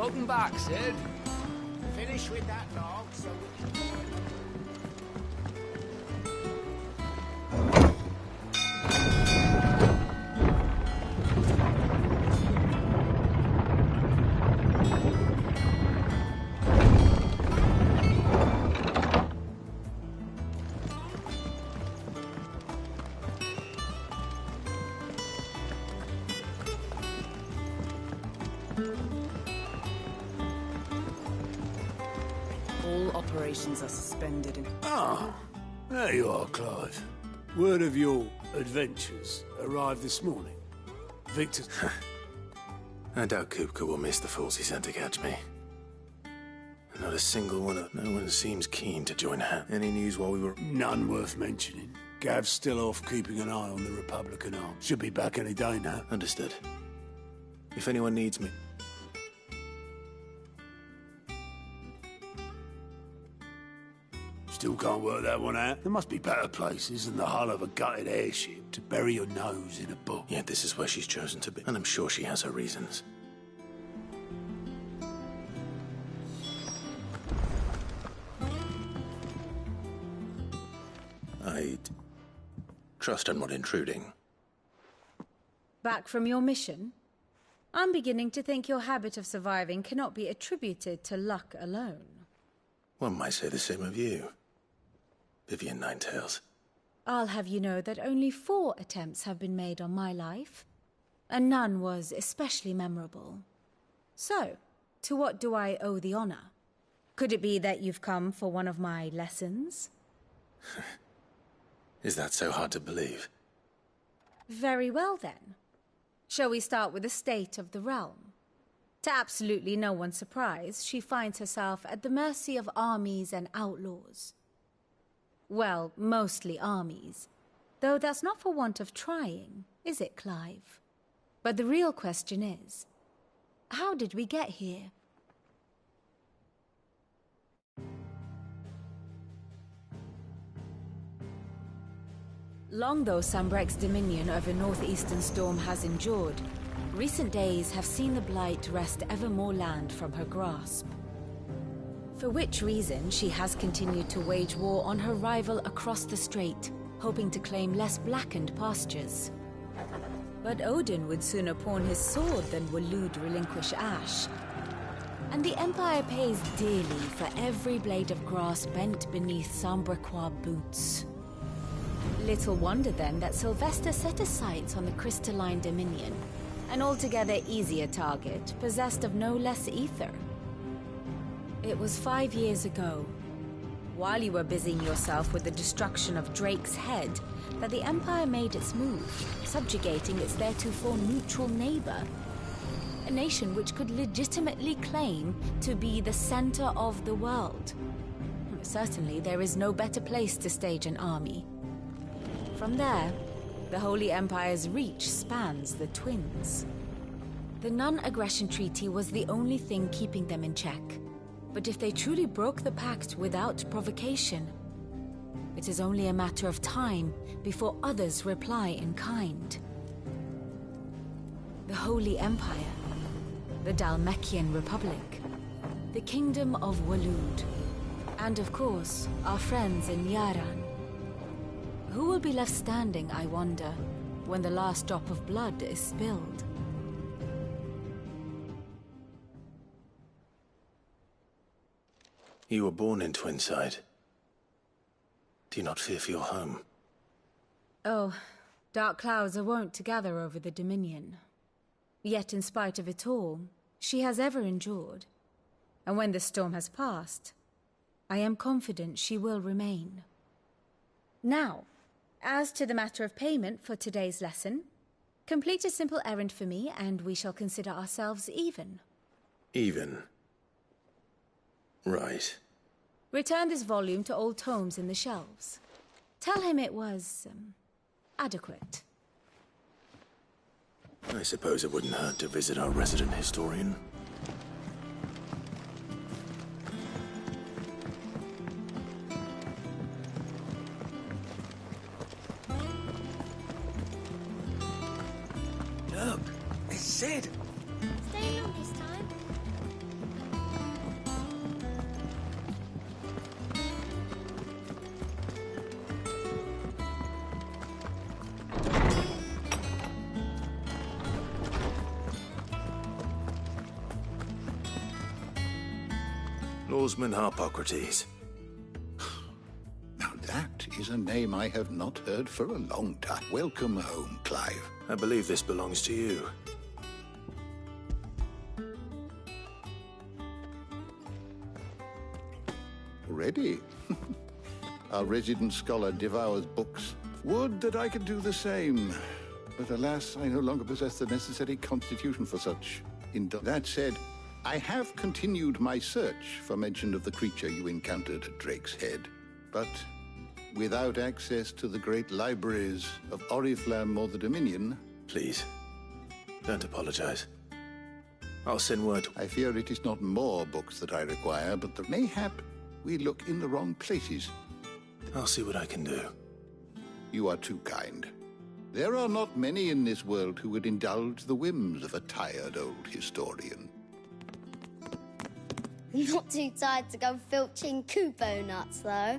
Welcome back, Sid. Finish with that log so we can... All operations are suspended in... Ah, there you are, Clive. Word of your adventures arrived this morning. Victor's... I doubt Kupka will miss the fools he sent to catch me. Not a single one of... No one seems keen to join hand. Any news while we were... None worth mentioning. Gav's still off keeping an eye on the Republican arms. Should be back any day now. Understood. If anyone needs me... Still can't work that one out. There must be better places than the hull of a gutted airship to bury your nose in a book. Yet this is where she's chosen to be, and I'm sure she has her reasons. I'd trust I'm not intruding. Back from your mission? I'm beginning to think your habit of surviving cannot be attributed to luck alone. One might say the same of you, Vivian Ninetails. I'll have you know that only 4 attempts have been made on my life, and none was especially memorable. So, to what do I owe the honor? Could it be that you've come for one of my lessons? Is that so hard to believe? Very well then. Shall we start with the state of the realm? To absolutely no one's surprise, she finds herself at the mercy of armies and outlaws. Well, mostly armies. Though that's not for want of trying, is it, Clive? But the real question is, how did we get here? Long though Sambrek's dominion over northeastern Storm has endured, recent days have seen the Blight wrest ever more land from her grasp. For which reason she has continued to wage war on her rival across the strait, hoping to claim less blackened pastures. But Odin would sooner pawn his sword than Waloed relinquish Ash. And the Empire pays dearly for every blade of grass bent beneath Sambrequois boots. Little wonder then that Sylvester set his sights on the crystalline dominion, an altogether easier target, possessed of no less ether. It was 5 years ago, while you were busying yourself with the destruction of Drake's head, that the Empire made its move, subjugating its theretofore neutral neighbor. A nation which could legitimately claim to be the center of the world. Certainly, there is no better place to stage an army. From there, the Holy Empire's reach spans the Twins. The non-aggression treaty was the only thing keeping them in check. But if they truly broke the pact without provocation, it is only a matter of time before others reply in kind. The Holy Empire, the Dhalmekian Republic, the Kingdom of Waloed, and of course, our friends in Yaran. Who will be left standing, I wonder, when the last drop of blood is spilled? You were born in Twinside. Do you not fear for your home? Oh, dark clouds are wont to gather over the Dominion. Yet in spite of it all, she has ever endured. And when the storm has passed, I am confident she will remain. Now, as to the matter of payment for today's lesson, complete a simple errand for me and we shall consider ourselves even. Even? Right. Return this volume to old tomes in the shelves. Tell him it was, adequate. I suppose it wouldn't hurt to visit our resident historian. Look, it's Sid. Stay long this time. Lawsman Harpocrates. Now that is a name I have not heard for a long time. Welcome home, Clive. I believe this belongs to you. Ready? Our resident scholar devours books. Would that I could do the same. But alas, I no longer possess the necessary constitution for such. That said, I have continued my search for mention of the creature you encountered at Drake's Head. But without access to the great libraries of Oriflamme or the Dominion... Please, don't apologize. I'll send word. I fear it is not more books that I require, but that mayhap we look in the wrong places. I'll see what I can do. You are too kind. There are not many in this world who would indulge the whims of a tired old historian. Not too tired to go filching Kupo nuts, though.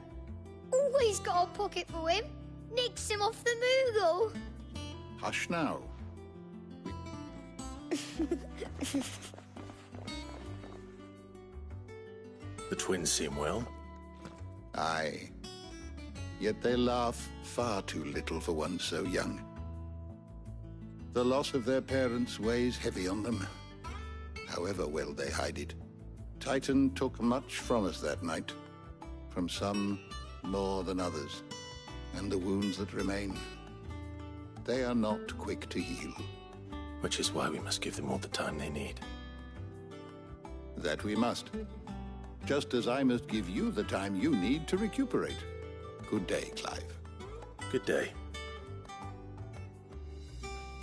Always got a pocket for him. Nicks him off the Moogle. Hush now. The twins seem well. Aye. Yet they laugh far too little for one so young. The loss of their parents weighs heavy on them, however well they hide it. Titan took much from us that night. From some more than others. And the wounds that remain, they are not quick to heal. Which is why we must give them all the time they need. That we must. Just as I must give you the time you need to recuperate. Good day, Clive. Good day.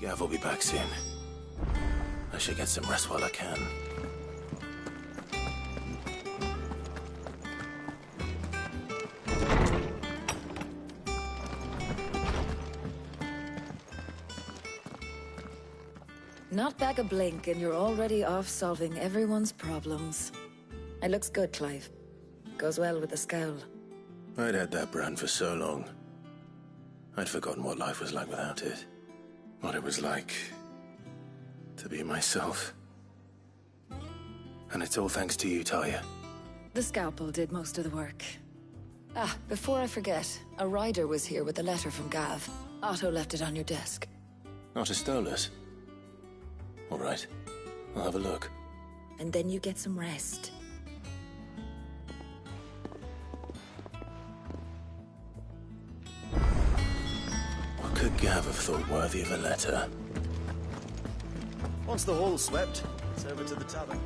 Gav will be back soon. I should get some rest while I can. Not back a blink and you're already off solving everyone's problems. It looks good, Clive. Goes well with the scowl. I'd had that brand for so long. I'd forgotten what life was like without it. What it was like to be myself. And it's all thanks to you, Talia. The scalpel did most of the work. Ah, before I forget, a rider was here with a letter from Gav. Otto left it on your desk. Otto stole us. All right, I'll have a look. And then you get some rest. What could Gav have thought worthy of a letter? Once the hall's swept, it's over to the tavern.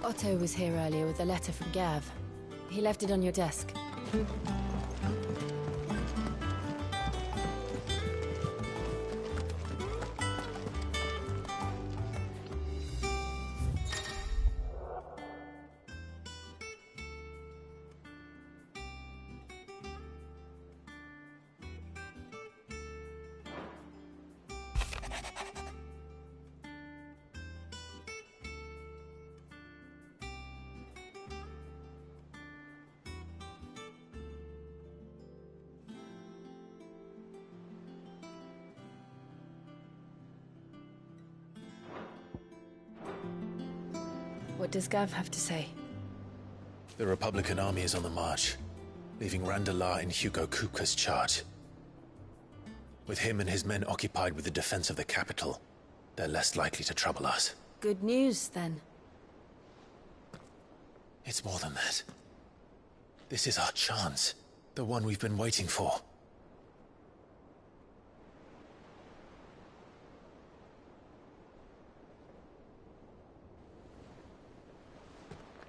Otto was here earlier with a letter from Gav. He left it on your desk. What does Gav have to say? The Republican army is on the march, leaving Randalar in Hugo Kupka's charge. With him and his men occupied with the defense of the capital, they're less likely to trouble us. Good news, then. It's more than that. This is our chance. The one we've been waiting for.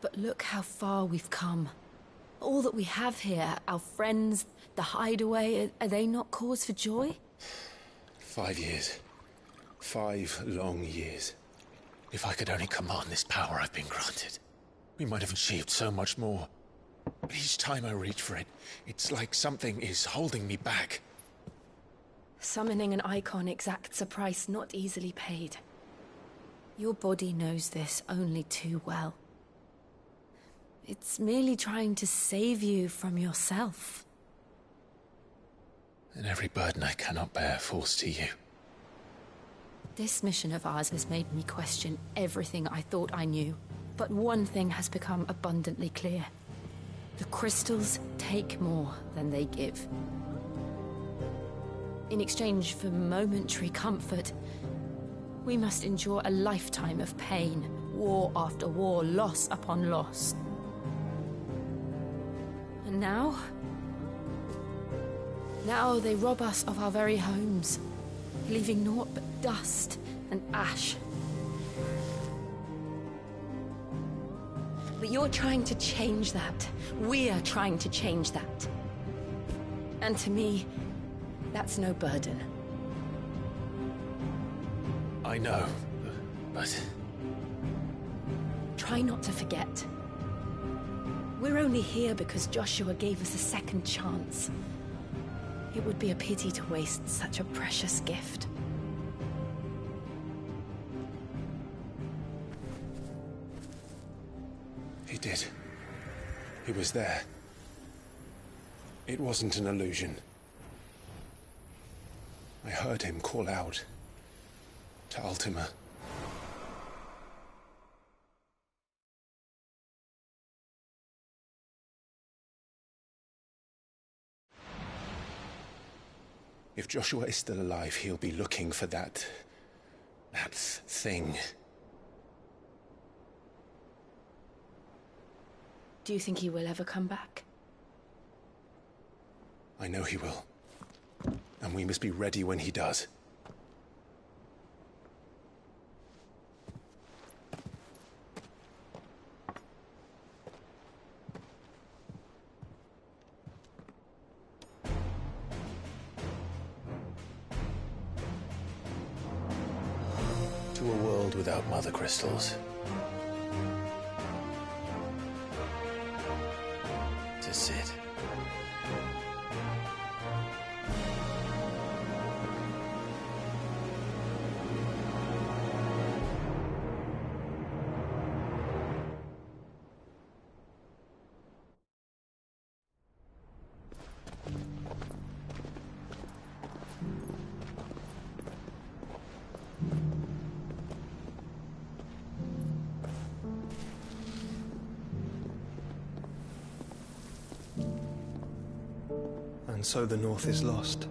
But look how far we've come. All that we have here, our friends, the hideaway, are they not cause for joy? 5 years. 5 long years. If I could only command this power I've been granted, we might have achieved so much more. But each time I reach for it, it's like something is holding me back. Summoning an icon exacts a price not easily paid. Your body knows this only too well. It's merely trying to save you from yourself. And every burden I cannot bear falls to you. This mission of ours has made me question everything I thought I knew. But one thing has become abundantly clear. The crystals take more than they give. In exchange for momentary comfort, we must endure a lifetime of pain, war after war, loss upon loss. And now? Now they rob us of our very homes, leaving naught but dust and ash. But you're trying to change that. We're trying to change that. And to me, that's no burden. I know, but... Try not to forget. We're only here because Joshua gave us a second chance. It would be a pity to waste such a precious gift. He did. He was there. It wasn't an illusion. I heard him call out to Ultima. If Joshua is still alive, he'll be looking for that thing. Do you think he will ever come back? I know he will. And we must be ready when he does. To a world without mother crystals. To Sid. And so the North is lost.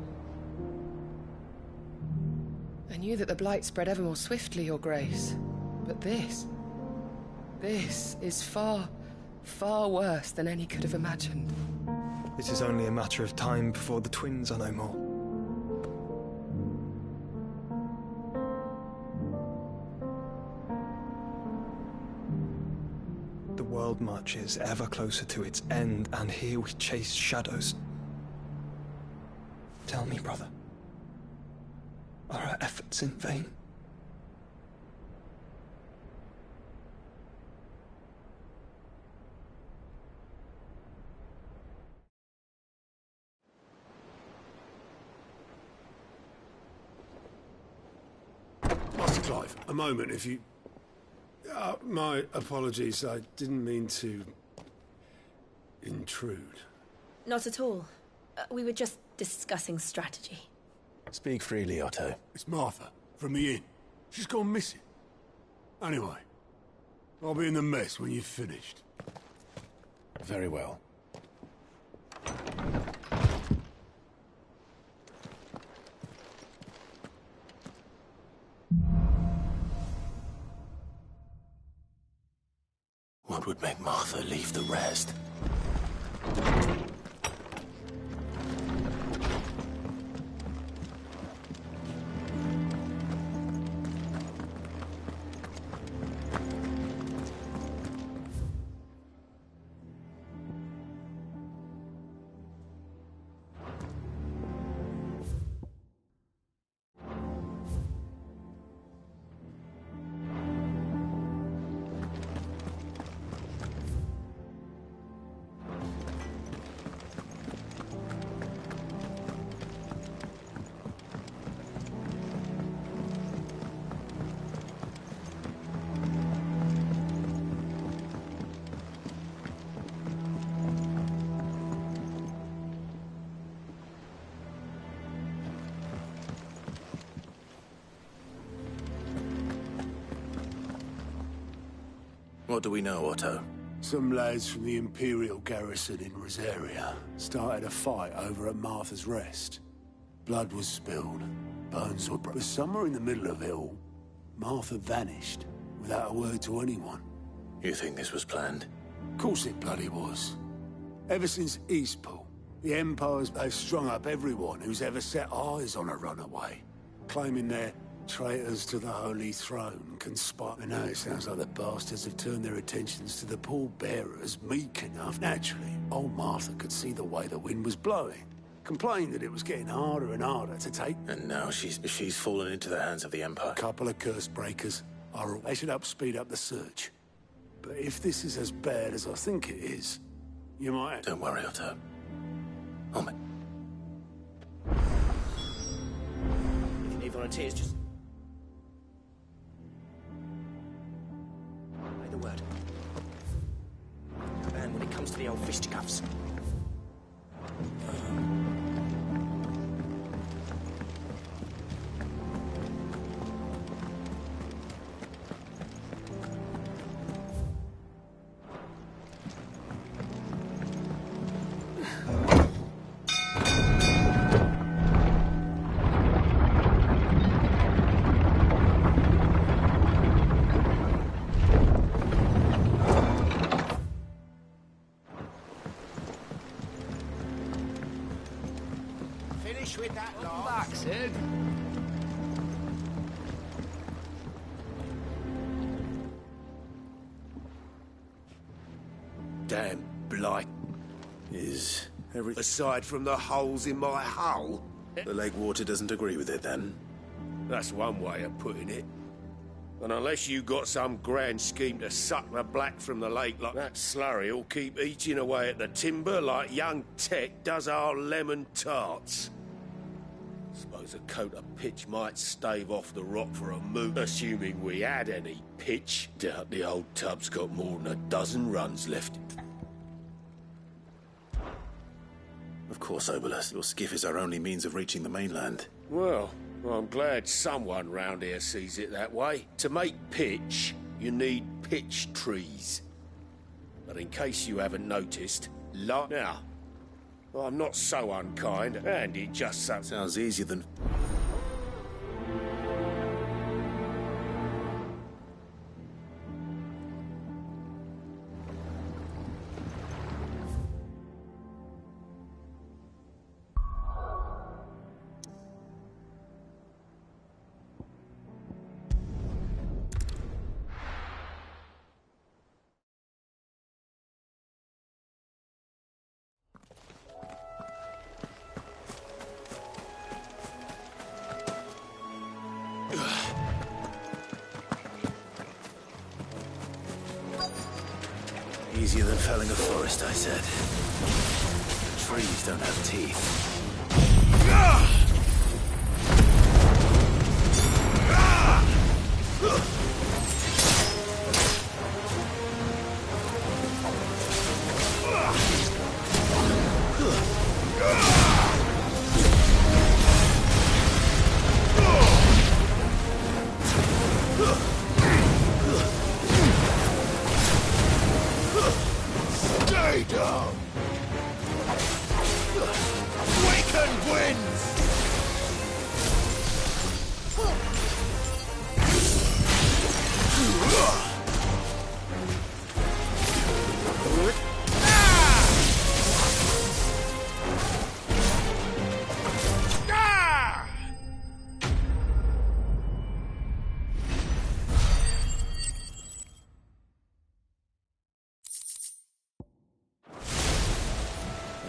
I knew that the Blight spread ever more swiftly, Your Grace. But this is far, far worse than any could have imagined. It is only a matter of time before the twins are no more. The world marches ever closer to its end, and here we chase shadows. Tell me, brother, are our efforts in vain? Master Clive, a moment, if you... my apologies, I didn't mean to... intrude. Not at all. We were just discussing strategy. Speak freely, Otto. It's Martha, from the inn. She's gone missing. Anyway, I'll be in the mess when you've finished. Very well. What would make Martha leave the rest? What do we know, Otto? Some lads from the Imperial garrison in Rosaria started a fight over at Martha's Rest. Blood was spilled, bones were broken. But somewhere in the middle of it all, Martha vanished without a word to anyone. You think this was planned? Of course it bloody was. Ever since Eastpool, the Empires, they've strung up everyone who's ever set eyes on a runaway, claiming they're traitors to the Holy Throne, conspire. And now it sounds like the bastards have turned their attentions to the pallbearers meek enough. Naturally, old Martha could see the way the wind was blowing, complained that it was getting harder and harder to take. And now she's fallen into the hands of the Empire. A couple of curse breakers they should speed up the search. But if this is as bad as I think it is, you might... Don't worry, Otto. If you need volunteers, just... Say the word. And when it comes to the old fisticuffs. Finish with that lot. Back, Sid. Damn blight. Is everything... Aside from the holes in my hull? The lake water doesn't agree with it, then? That's one way of putting it. And unless you got some grand scheme to suck the black from the lake like that slurry'll keep eating away at the timber like young Tech does our lemon tarts. Suppose a coat of pitch might stave off the rock for a moot, assuming we had any pitch. Doubt the old tub's got more than a dozen runs left. Of course, Obolus. Your skiff is our only means of reaching the mainland. Well, I'm glad someone round here sees it that way. To make pitch, you need pitch trees. But in case you haven't noticed, now, I'm not so unkind, and it just sounds easier than... Easier than felling a forest, I said. Trees don't have teeth. Stay down! Waken winds!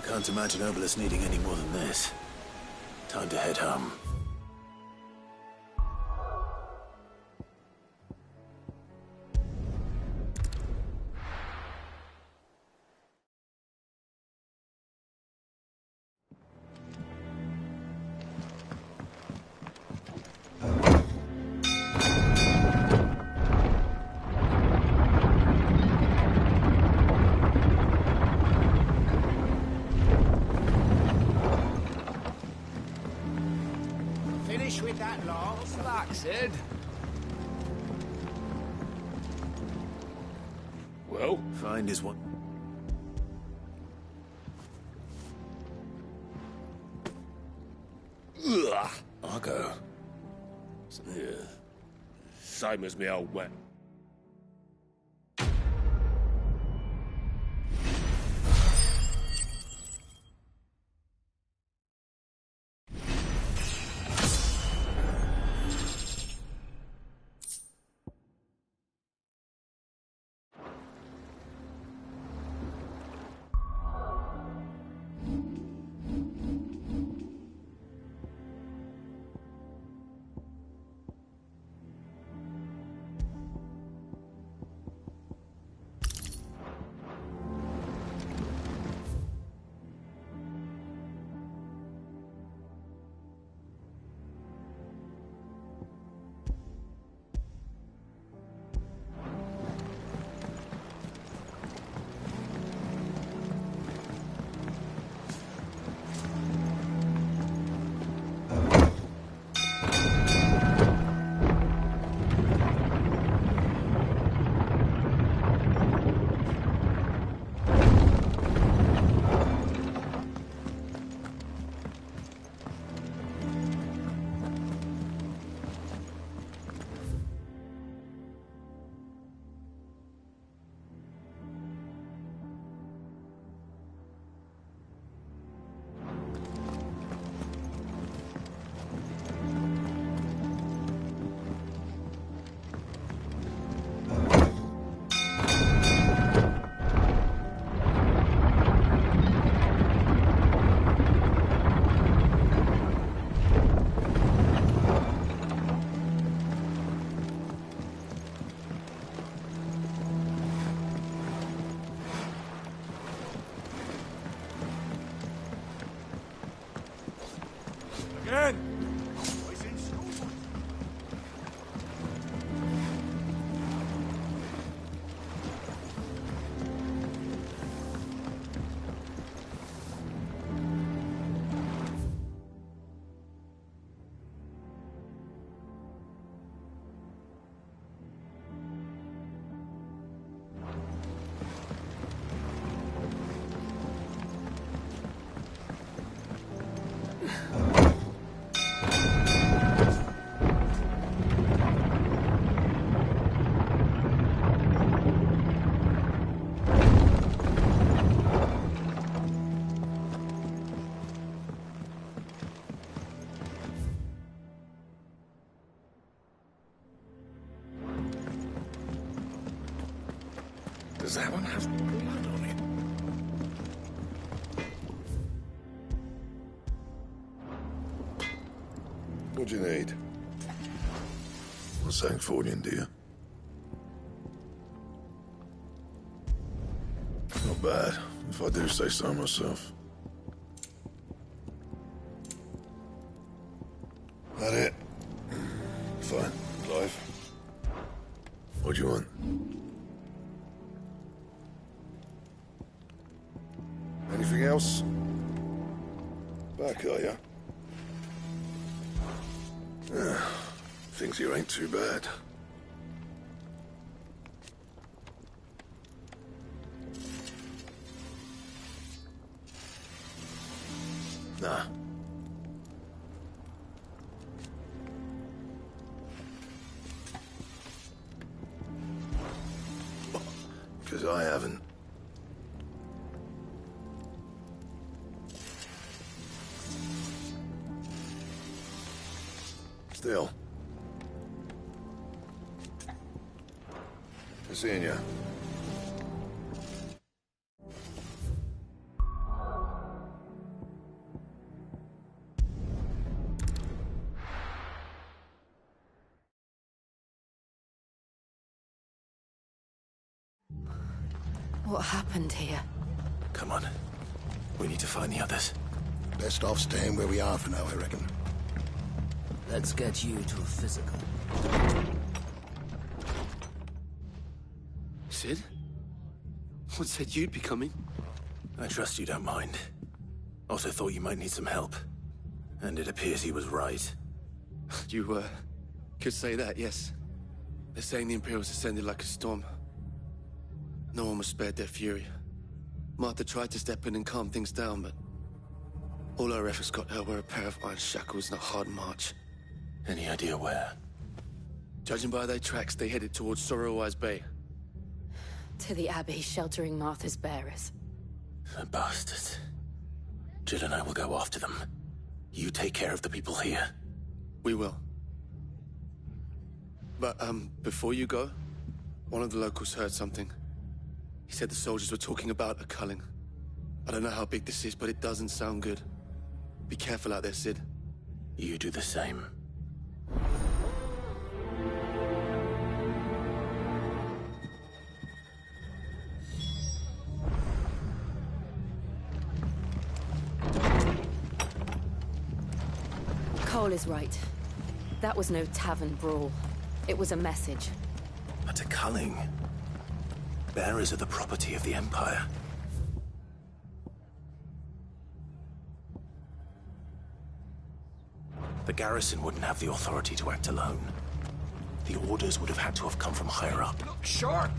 Can't imagine Obolus needing any more than this. Time to head home. Finish with that lot. Back, Sid. Well? Find is what... Ugh. I'll go. Yeah. Same as me old wet. Again! Does that one have blood on it? What do you need? What's Ffxvi, dear? Not bad, if I do say so myself. That it? Fine. Live. What do you want? Anything else? Back, are ya? Things here ain't too bad. Nah. 'Cause I haven't. Still. Good seeing ya. What happened here? Come on. We need to find the others. Best off staying where we are for now, I reckon. Let's get you to a physical. Sid? What said you'd be coming? I trust you don't mind. Also thought you might need some help. And it appears he was right. You, could say that, yes. They're saying the Imperials descended like a storm. No one was spared their fury. Martha tried to step in and calm things down, but all our efforts got her were a pair of iron shackles and a hard march. Any idea where? Judging by their tracks, they headed towards Sorrowwise Bay. To the Abbey sheltering Martha's bearers. The bastards. Jill and I will go after them. You take care of the people here. We will. But, before you go, one of the locals heard something. He said the soldiers were talking about a culling. I don't know how big this is, but it doesn't sound good. Be careful out there, Sid. You do the same. Cole is right. That was no tavern brawl. It was a message. But a culling. Bearers are the property of the Empire. The garrison wouldn't have the authority to act alone. The orders would have had to have come from higher up. Look sharp!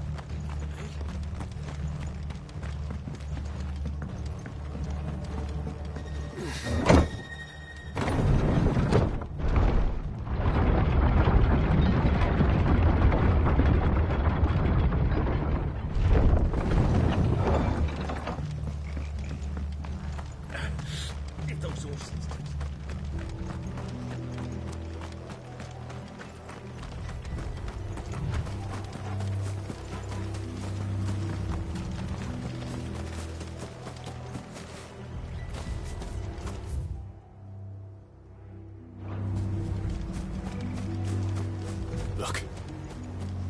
Look.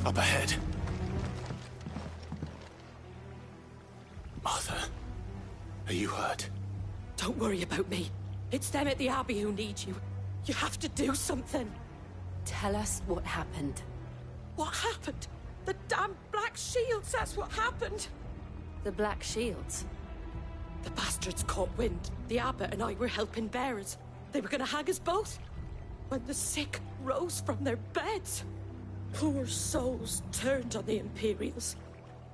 Up ahead. Martha, are you hurt? Don't worry about me. It's them at the Abbey who need you. You have to do something. Tell us what happened. What happened? The damn Black Shields, that's what happened. The Black Shields? The bastards caught wind. The Abbot and I were helping bearers. They were gonna hang us both. When the sick rose from their beds. Poor souls turned on the Imperials.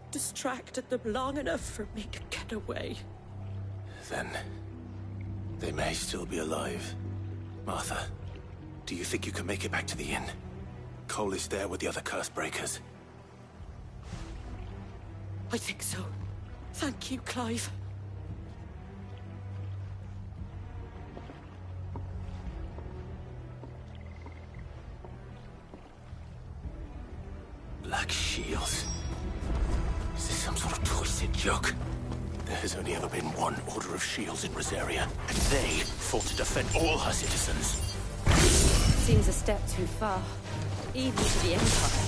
Distracted them long enough for me to get away. Then they may still be alive. Martha, do you think you can make it back to the inn? Cole is there with the other curse breakers. I think so. Thank you, Clive. Black Shields. Is this some sort of twisted joke? There has only ever been one Order of Shields in Rosaria, and they fought to defend all her citizens. Seems a step too far, even for the Empire.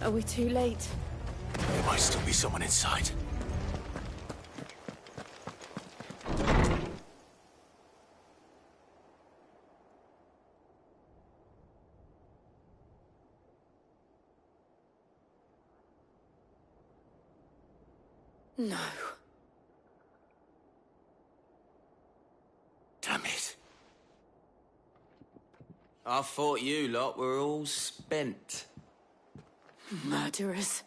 Are we too late? There might still be someone inside. No. Damn it. I thought you lot were all spent. Murderers.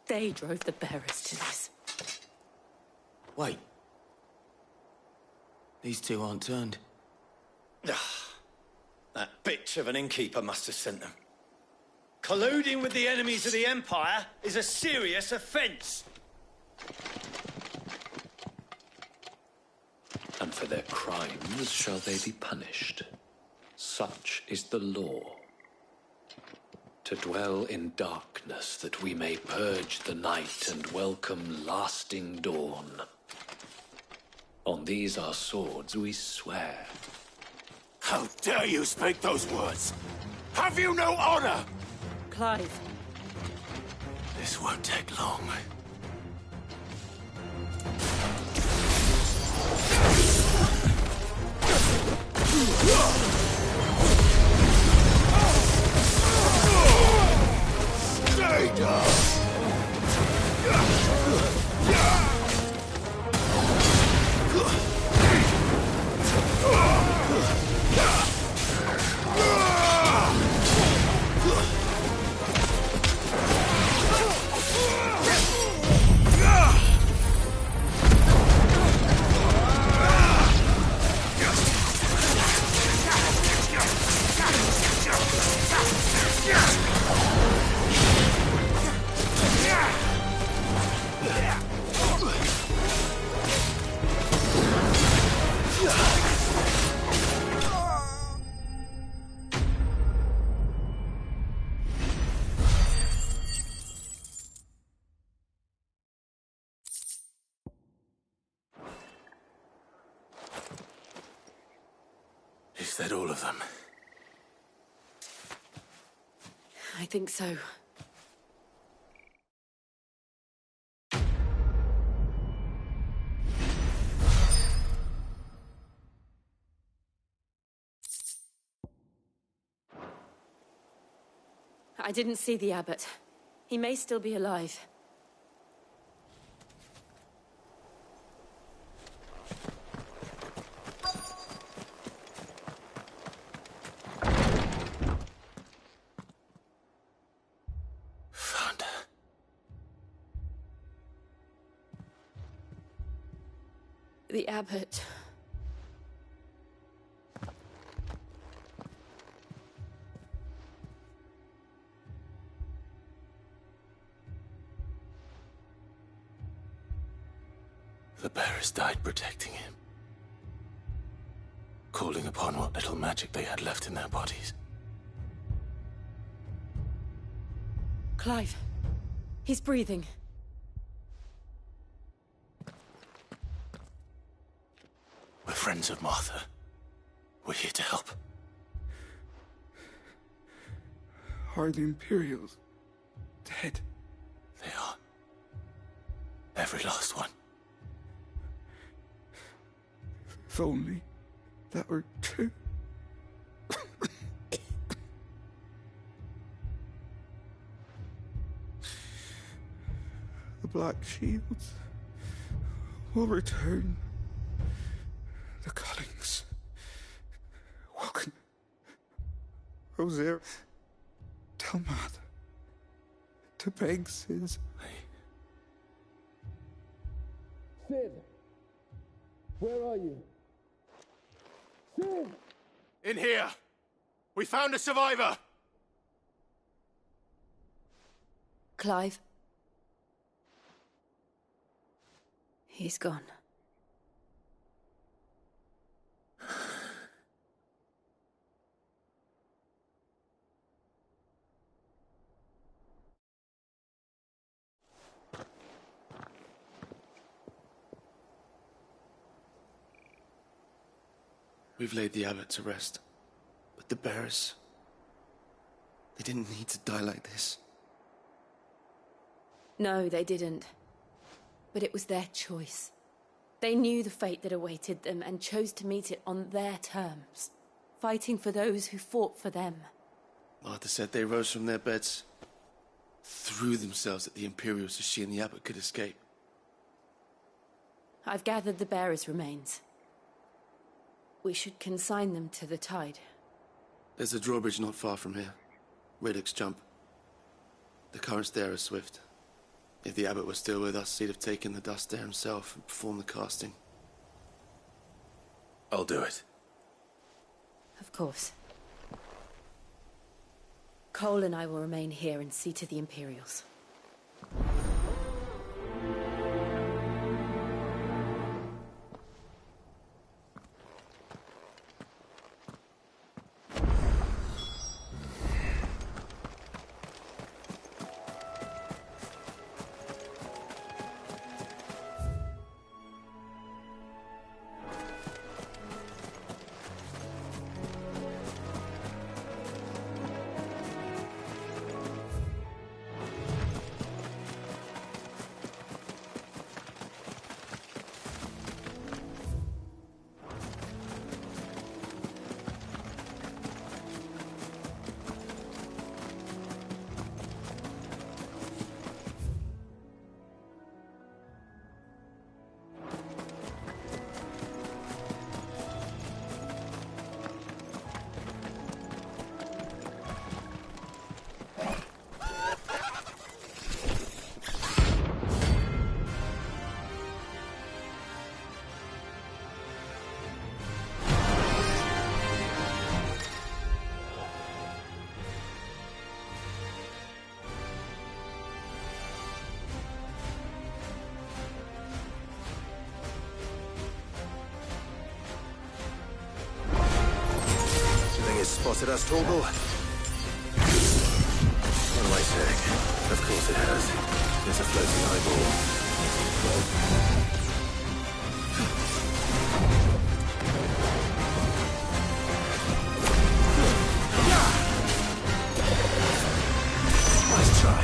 They drove the bearers to this. Wait. These two aren't turned. That bitch of an innkeeper must have sent them. Colluding with the enemies of the Empire is a serious offence. crimes shall they be punished. Such is the law. To dwell in darkness that we may purge the night and welcome lasting dawn. On these our swords we swear. How dare you speak those words? Have you no honor? Clive. This won't take long. Stay down! Is that all of them? I think so. I didn't see the abbot. He may still be alive. Found her. The abbot. The bearers died protecting him. Calling upon what little magic they had left in their bodies. Clive. He's breathing. We're friends of Martha. We're here to help. Are the Imperials dead? They are. Every last one. If only that were true. The Black Shields will return. The Cullings. Welcome. Rosaire. Tell Martha to beg Sis. Sid! Where are you? Sid! In here! We found a survivor! Clive. He's gone. We've laid the abbot to rest. But the bearers... they didn't need to die like this. No, they didn't. But it was their choice. They knew the fate that awaited them and chose to meet it on their terms, fighting for those who fought for them. Martha said they rose from their beds, threw themselves at the Imperials so she and the abbot could escape. I've gathered the bearers' remains. We should consign them to the tide. There's a drawbridge not far from here. Reddick's Jump. The currents there are swift. If the abbot were still with us, he'd have taken the dust there himself and performed the casting. I'll do it. Of course. Cole and I will remain here and see to the Imperials. tested us, Torgal? What am I saying? Of course it has. It's a floating eyeball. Nice try.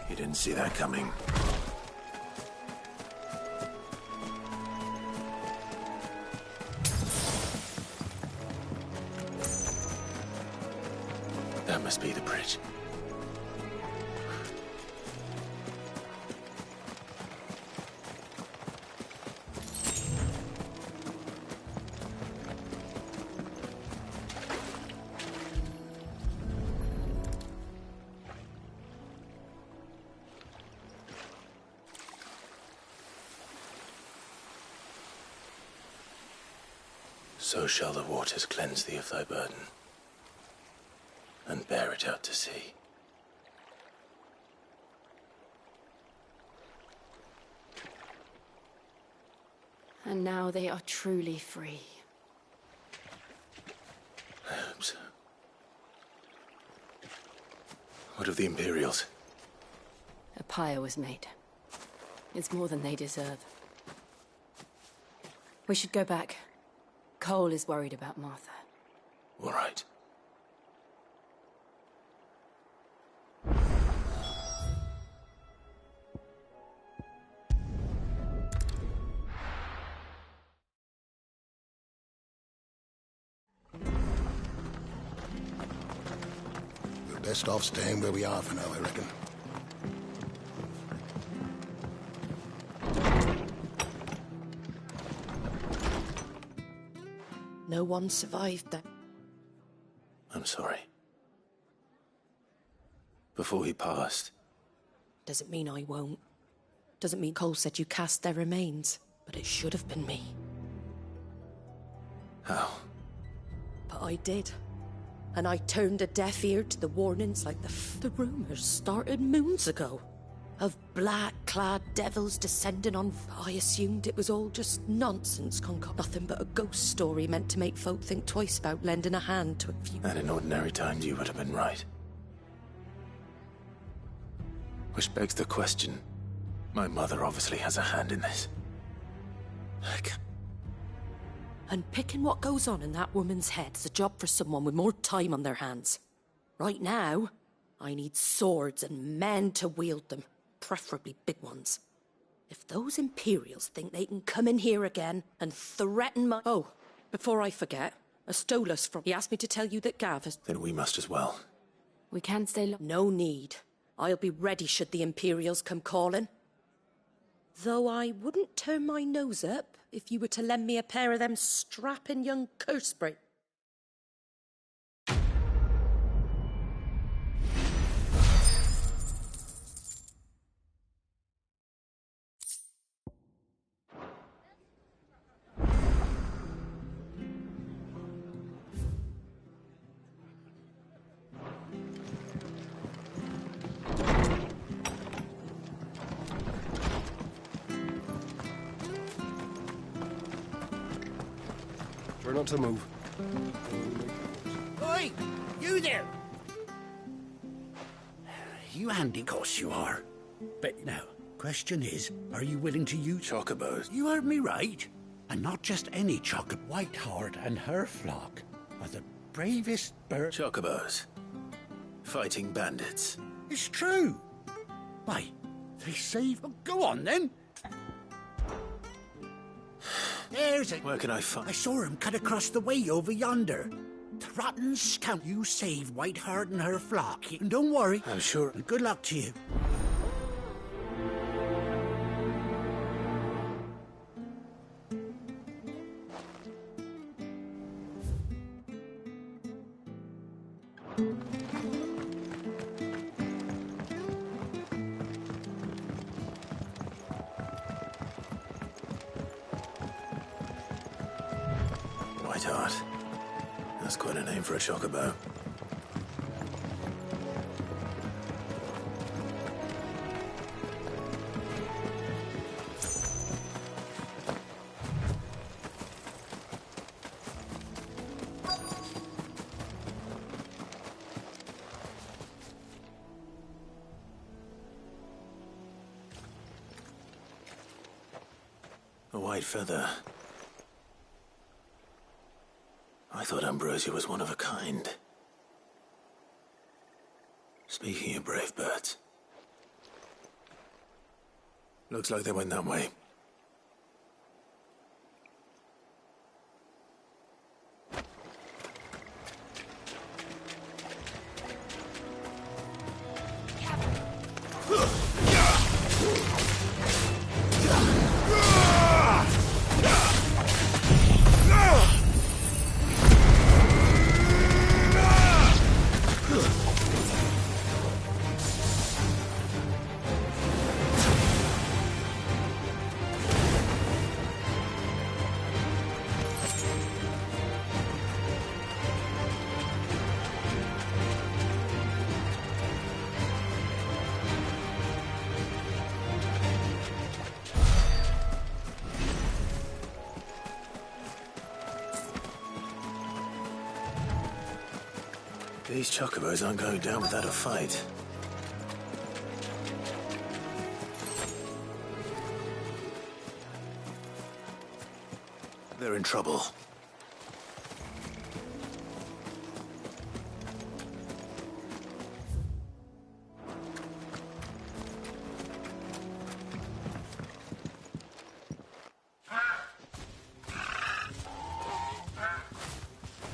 You didn't see that coming. That must be the bridge. So shall the waters cleanse thee of thy burden, and bear it out to sea. And now they are truly free. I hope so. What of the Imperials? A pyre was made. It's more than they deserve. We should go back. Cole is worried about Martha. All right. We're best off staying where we are for now, I reckon. No one survived that. I'm sorry. Before he passed. Doesn't mean I won't. Doesn't mean Cole said you cast their remains. But it should have been me. How? But I did. And I turned a deaf ear to the warnings like the rumors started moons ago. Of black-clad devils descending on... I assumed it was all just nonsense, nothing but a ghost story meant to make folk think twice about lending a hand to a few... And in ordinary times you would have been right. Which begs the question. My mother obviously has a hand in this. Heck. And picking what goes on in that woman's head is a job for someone with more time on their hands. Right now, I need swords and men to wield them. Preferably big ones. If those Imperials think they can come in here again and threaten my... Oh, before I forget, Astolas from... He asked me to tell you that Gav has... Then we must as well. We can't stay long. No need. I'll be ready should the Imperials come calling. Though I wouldn't turn my nose up if you were to lend me a pair of them strapping young curse-break. Try not to move. Oi! You there! You handy course you are. But now, question is, are you willing to use... Chocobos? You heard me right. And not just any chocobo. Whiteheart and her flock are the bravest bird... Chocobos. Fighting bandits. It's true. Why, they save... Oh, go on, then. There's it. Where can I find... I saw him cut across the way over yonder. The rotten scout. You save Whiteheart and her flock. And don't worry. I'm sure. And good luck to you. Whiteheart. That's quite a name for a chocobo. A white feather. I thought Ambrosia was one of a kind. Speaking of brave birds. Looks like they went that way. These chocobos aren't going down without a fight. They're in trouble.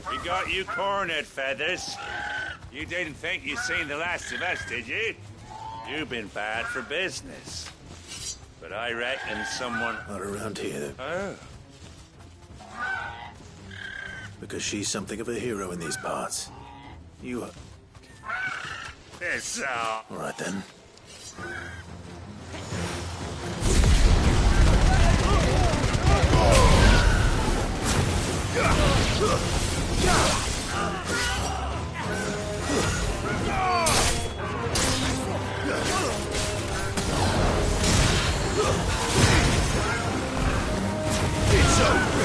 We got you cornered, Feathers. You didn't think you'd seen the last of us, did you? You've been bad for business. But I reckon someone... Not around here. Oh. Because she's something of a hero in these parts. You... It's all... All right, then. It's over.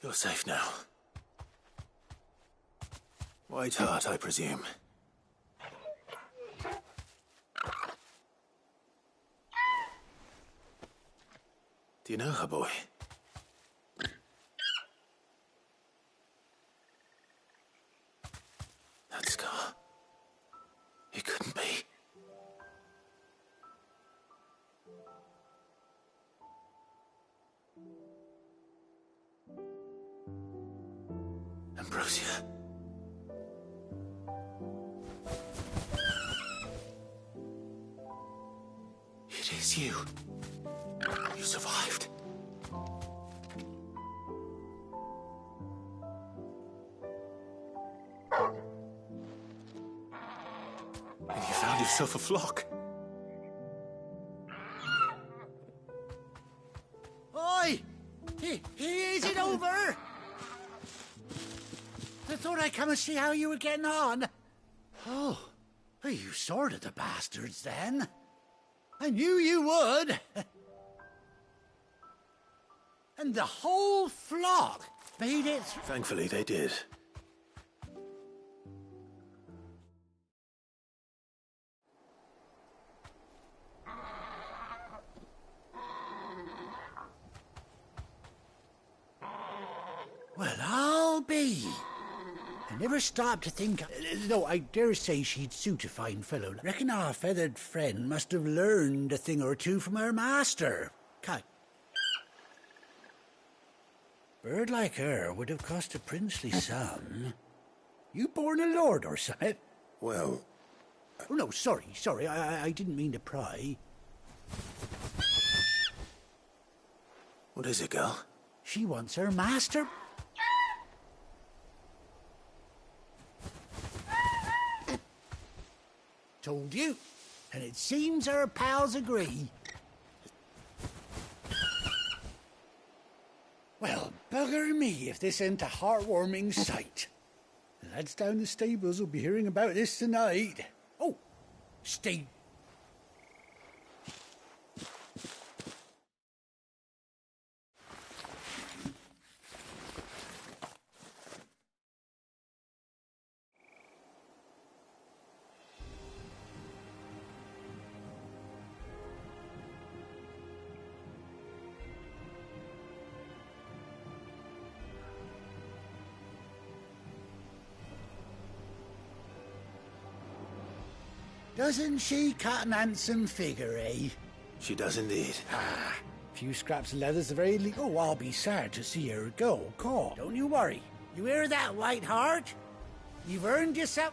You're safe now. White Heart, I presume. Do you know her, boy? That scar. It couldn't be. Ambrosia. It is you. You survived. And you found yourself a flock. Oi! Is it over? I thought I'd come and see how you were getting on. Oh, well, you sorted the bastards then. I knew you would. And the whole flock made it. Thankfully, they did. Well, I'll be. I never stopped to think. Though I dare say she'd suit a fine fellow. Reckon our feathered friend must have learned a thing or two from her master. Bird like her would have cost a princely sum. You born a lord or something? Well... Oh, no, sorry. I didn't mean to pry. What is it, girl? She wants her master. Told you. And it seems her pals agree. Well, bugger me if this ain't a heartwarming sight. The lads down the stables will be hearing about this tonight. Oh, stay. Doesn't she cut an handsome figure, eh? She does indeed. Ah, few scraps of leather's the very least. Oh, I'll be sad to see her go. Call. Don't you worry. You hear that, White Heart? You've earned yourself.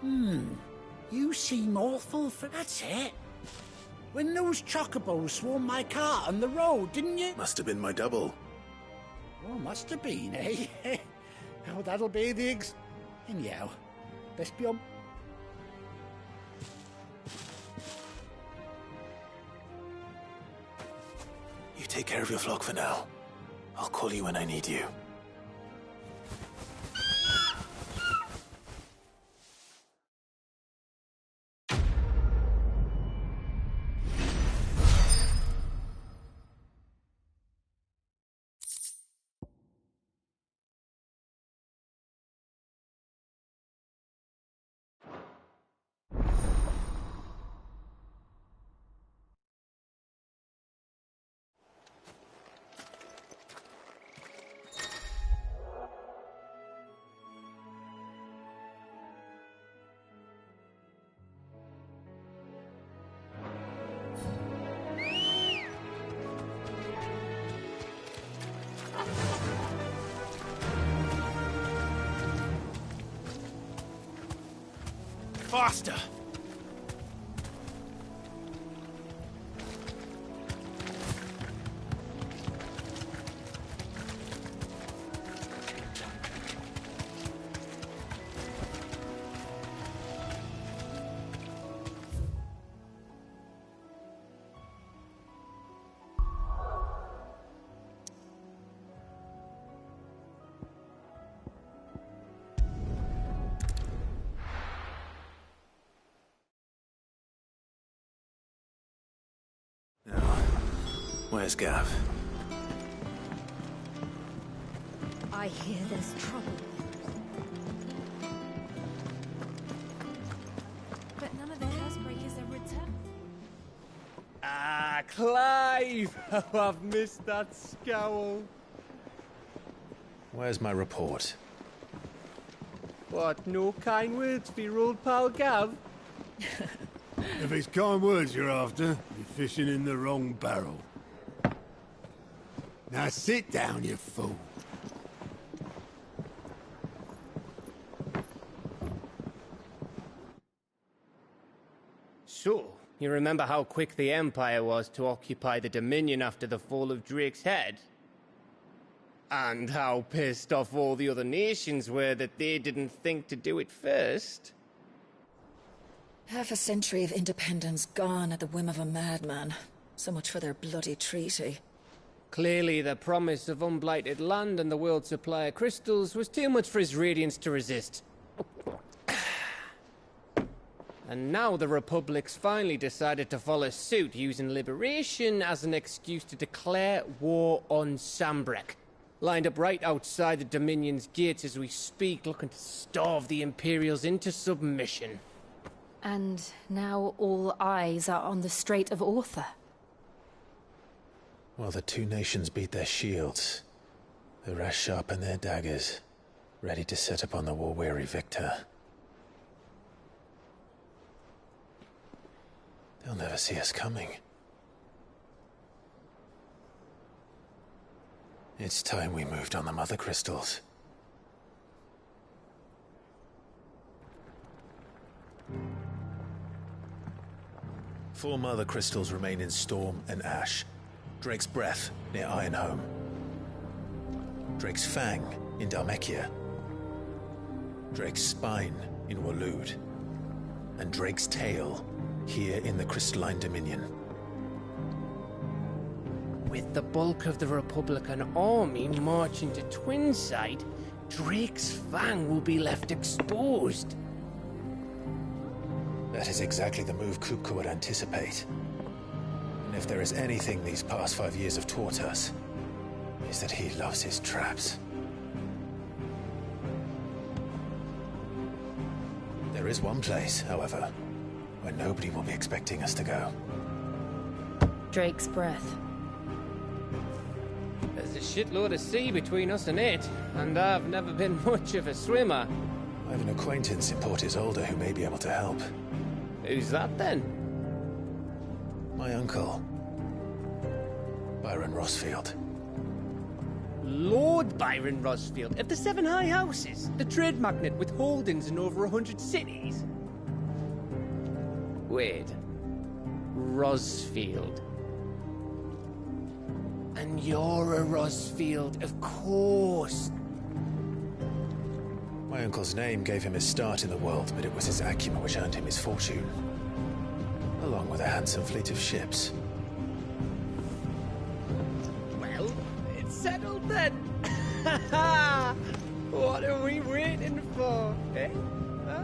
You seem awful for. That's it. When those chocobos swarmed my cart on the road, didn't you? Must have been my double. Oh, must have been, eh? Oh, that'll be the Anyhow, best be on. You take care of your flock for now. I'll call you when I need you. Faster! Where's Gav? I hear there's trouble. But none of the housebreakers have returned. Ah, Clive! Oh, I've missed that scowl. Where's my report? What, no kind words for your old pal Gav? If it's kind words you're after, you're fishing in the wrong barrel. Now sit down, you fool. You remember how quick the Empire was to occupy the Dominion after the fall of Drake's head? And how pissed off all the other nations were that they didn't think to do it first. Half a century of independence gone at the whim of a madman. So much for their bloody treaty. Clearly, the promise of unblighted land and the world's supply of crystals was too much for his radiance to resist. And now the Republic's finally decided to follow suit, using liberation as an excuse to declare war on Sambrek. Lined up right outside the Dominion's gates as we speak, looking to starve the Imperials into submission. And now all eyes are on the Strait of Author. While the two nations beat their shields, the rest sharpen their daggers, ready to set upon the war-weary victor. They'll never see us coming. It's time we moved on the Mother Crystals. Four Mother Crystals remain in Storm and Ash. Drake's Breath near Ironhome. Drake's Fang in Dhalmekia. Drake's Spine in Waloed. And Drake's Tail here in the Crystalline Dominion. With the bulk of the Republican army marching to Twinside, Drake's Fang will be left exposed. That is exactly the move Kupka would anticipate. And if there is anything these past 5 years have taught us, is that he loves his traps. There is one place, however, where nobody will be expecting us to go. Drake's Breath. There's a shitload of sea between us and it, and I've never been much of a swimmer. I have an acquaintance in Port Isolde who may be able to help. Who's that then? My uncle, Byron Rossfield. Lord Byron Rossfield of the Seven High Houses, the trade magnate with holdings in over 100 cities. Wait, Rossfield. And you're a Rossfield, of course. My uncle's name gave him his start in the world, but it was his acumen which earned him his fortune, along with a handsome fleet of ships. Well, it's settled then. What are we waiting for, eh? Huh?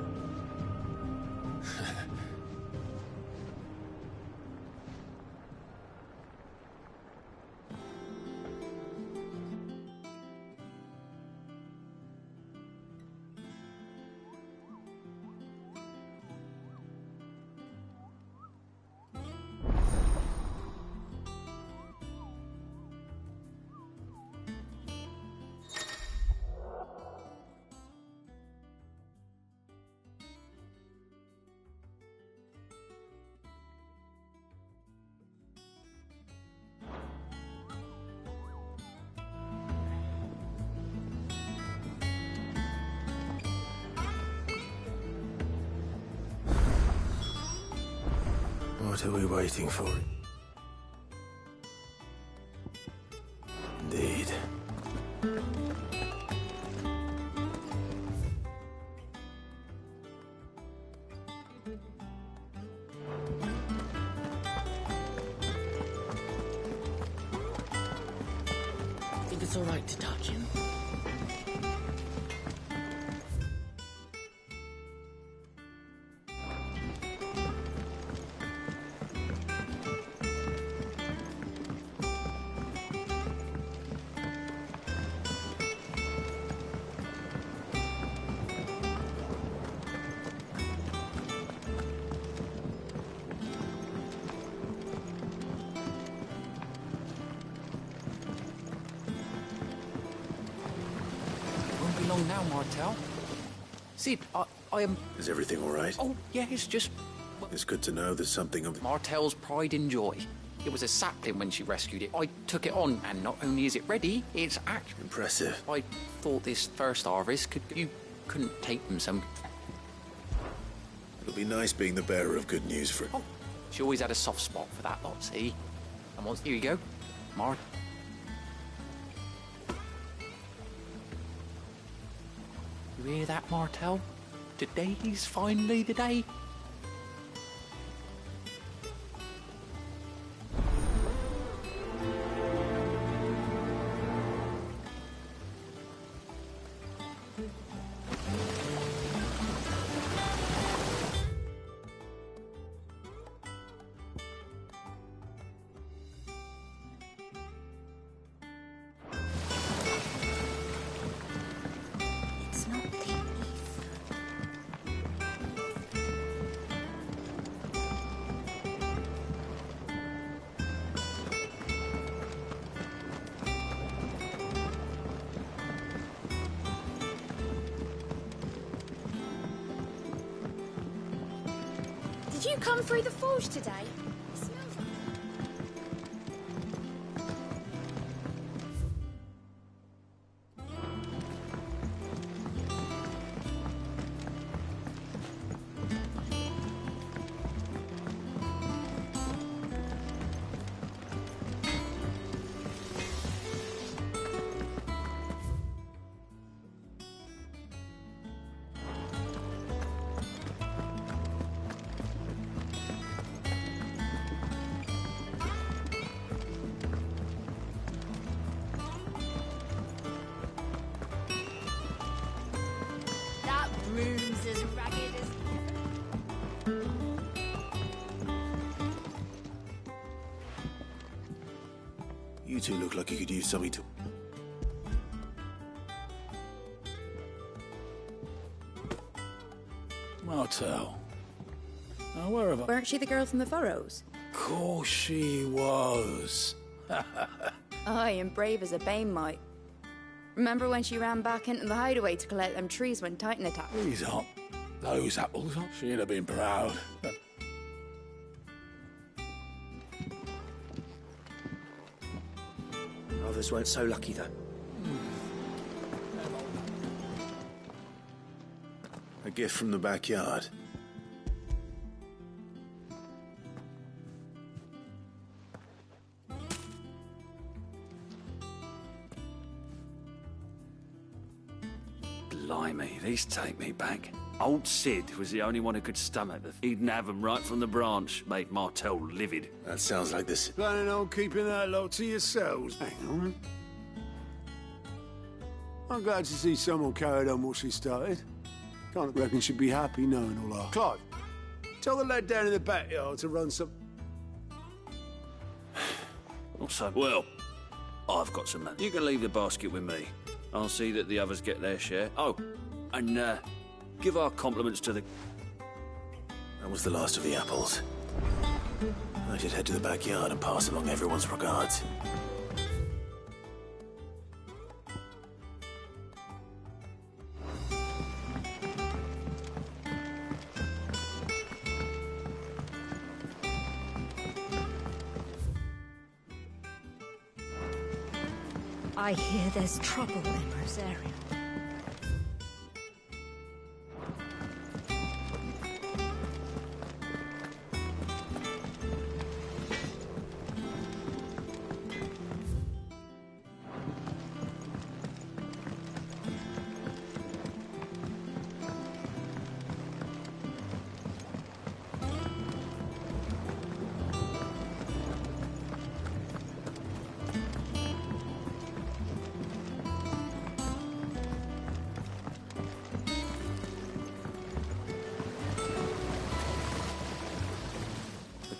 What are we waiting for? Indeed. Think it's all right to touch him? Long now, Martel. Sid, I am... Is everything all right? Oh, yeah, it's just... It's good to know there's something of... Martel's pride and joy. It was a sapling when she rescued it. I took it on, and not only is it ready, it's actually... Impressive. I thought this first harvest you couldn't take them some... It'll be nice being the bearer of good news for... Oh, She always had a soft spot for that lot, see? And once, here you go, Mar. You hear that, Martel? Today's finally the day. It's not the Did you come through the forge today? It smells like... That room's as ragged as... You two look like you could use something to... Martel. Now, where have I... Weren't she the girl from the Furrows? Course she was. Aye, and brave as a bane might. Remember when she ran back into the hideaway to collect them trees when Titan attacked? These aren't those apples. She'd have been proud. Others weren't so lucky, though. A gift from the backyard. Blimey, these take me back. Old Sid was the only one who could stomach the... He'd nab 'em right from the branch, made Martel livid. That sounds like this. Planning on keeping that lot to yourselves. Hang on. I'm glad to see someone carried on what she started. Can't reckon she'd be happy knowing all our... Clive, tell the lad down in the backyard to run some... Also, well, I've got some money. You can leave the basket with me. I'll see that the others get their share. Oh, and give our compliments to the... That was the last of the apples. I should head to the backyard and pass along everyone's regards. I hear there's trouble in Rosaria.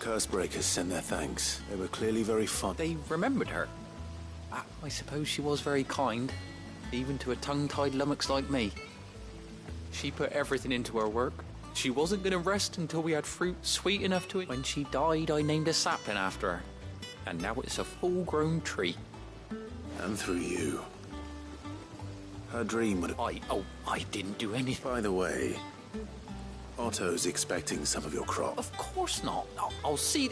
Cursebreakers send their thanks. They were clearly very fond. They remembered her. I suppose she was very kind, even to a tongue-tied lummox like me. She put everything into her work. She wasn't going to rest until we had fruit sweet enough to it. When she died, I named a sapling after her. And now it's a full-grown tree. And through you. Her dream would have... I didn't do anything. By the way, Otto's expecting some of your crop. Of course not. I'll see...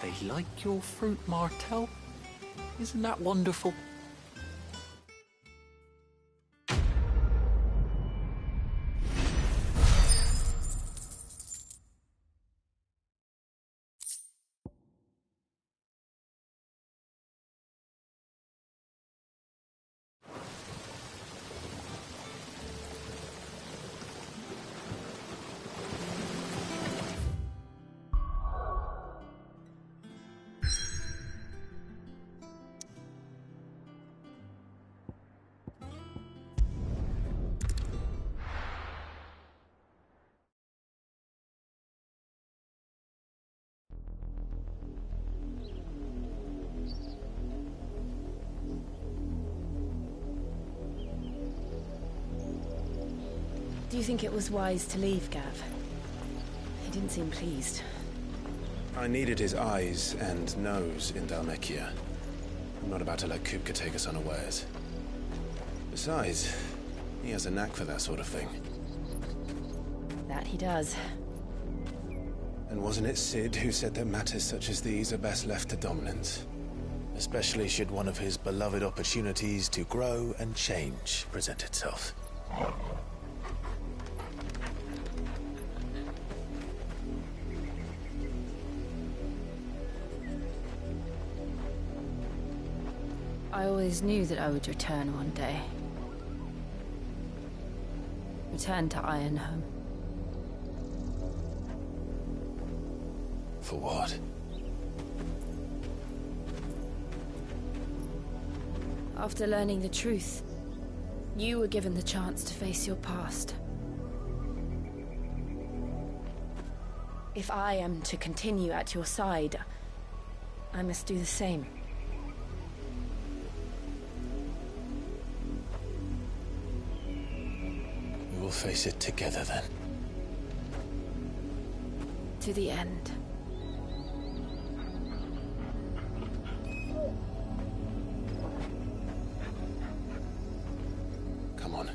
They like your fruit, Martel. Isn't that wonderful? Do you think it was wise to leave, Gav? He didn't seem pleased. I needed his eyes and nose in Dhalmekia. I'm not about to let Kupka take us unawares. Besides, he has a knack for that sort of thing. That he does. And wasn't it Sid who said that matters such as these are best left to dominance? Especially should one of his beloved opportunities to grow and change present itself. I always knew that I would return one day. Return to Ironhome. For what? After learning the truth, you were given the chance to face your past. If I am to continue at your side, I must do the same. We will face it together then. To the end. Come on.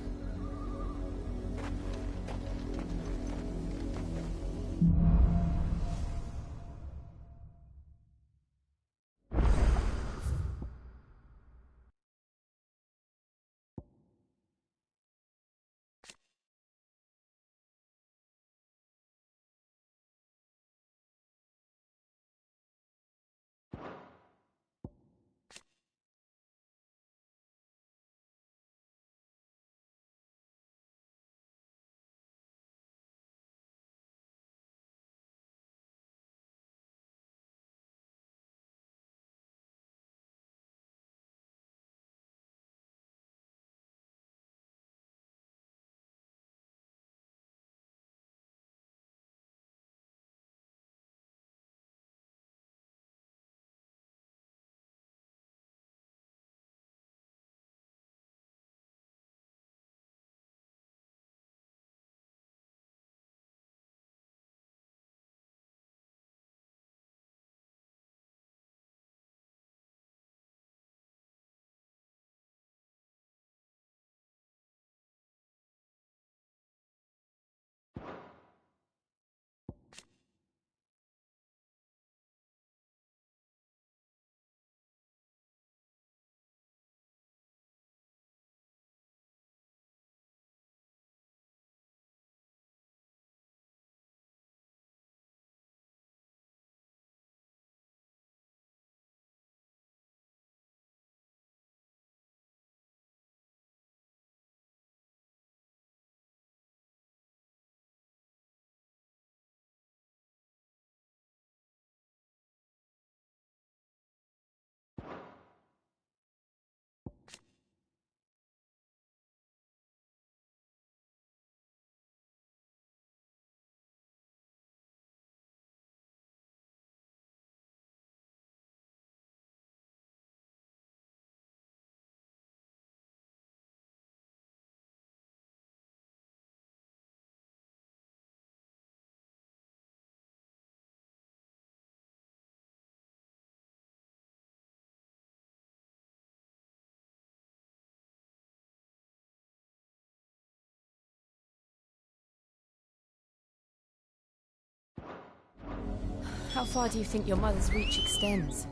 How far do you think your mother's reach extends?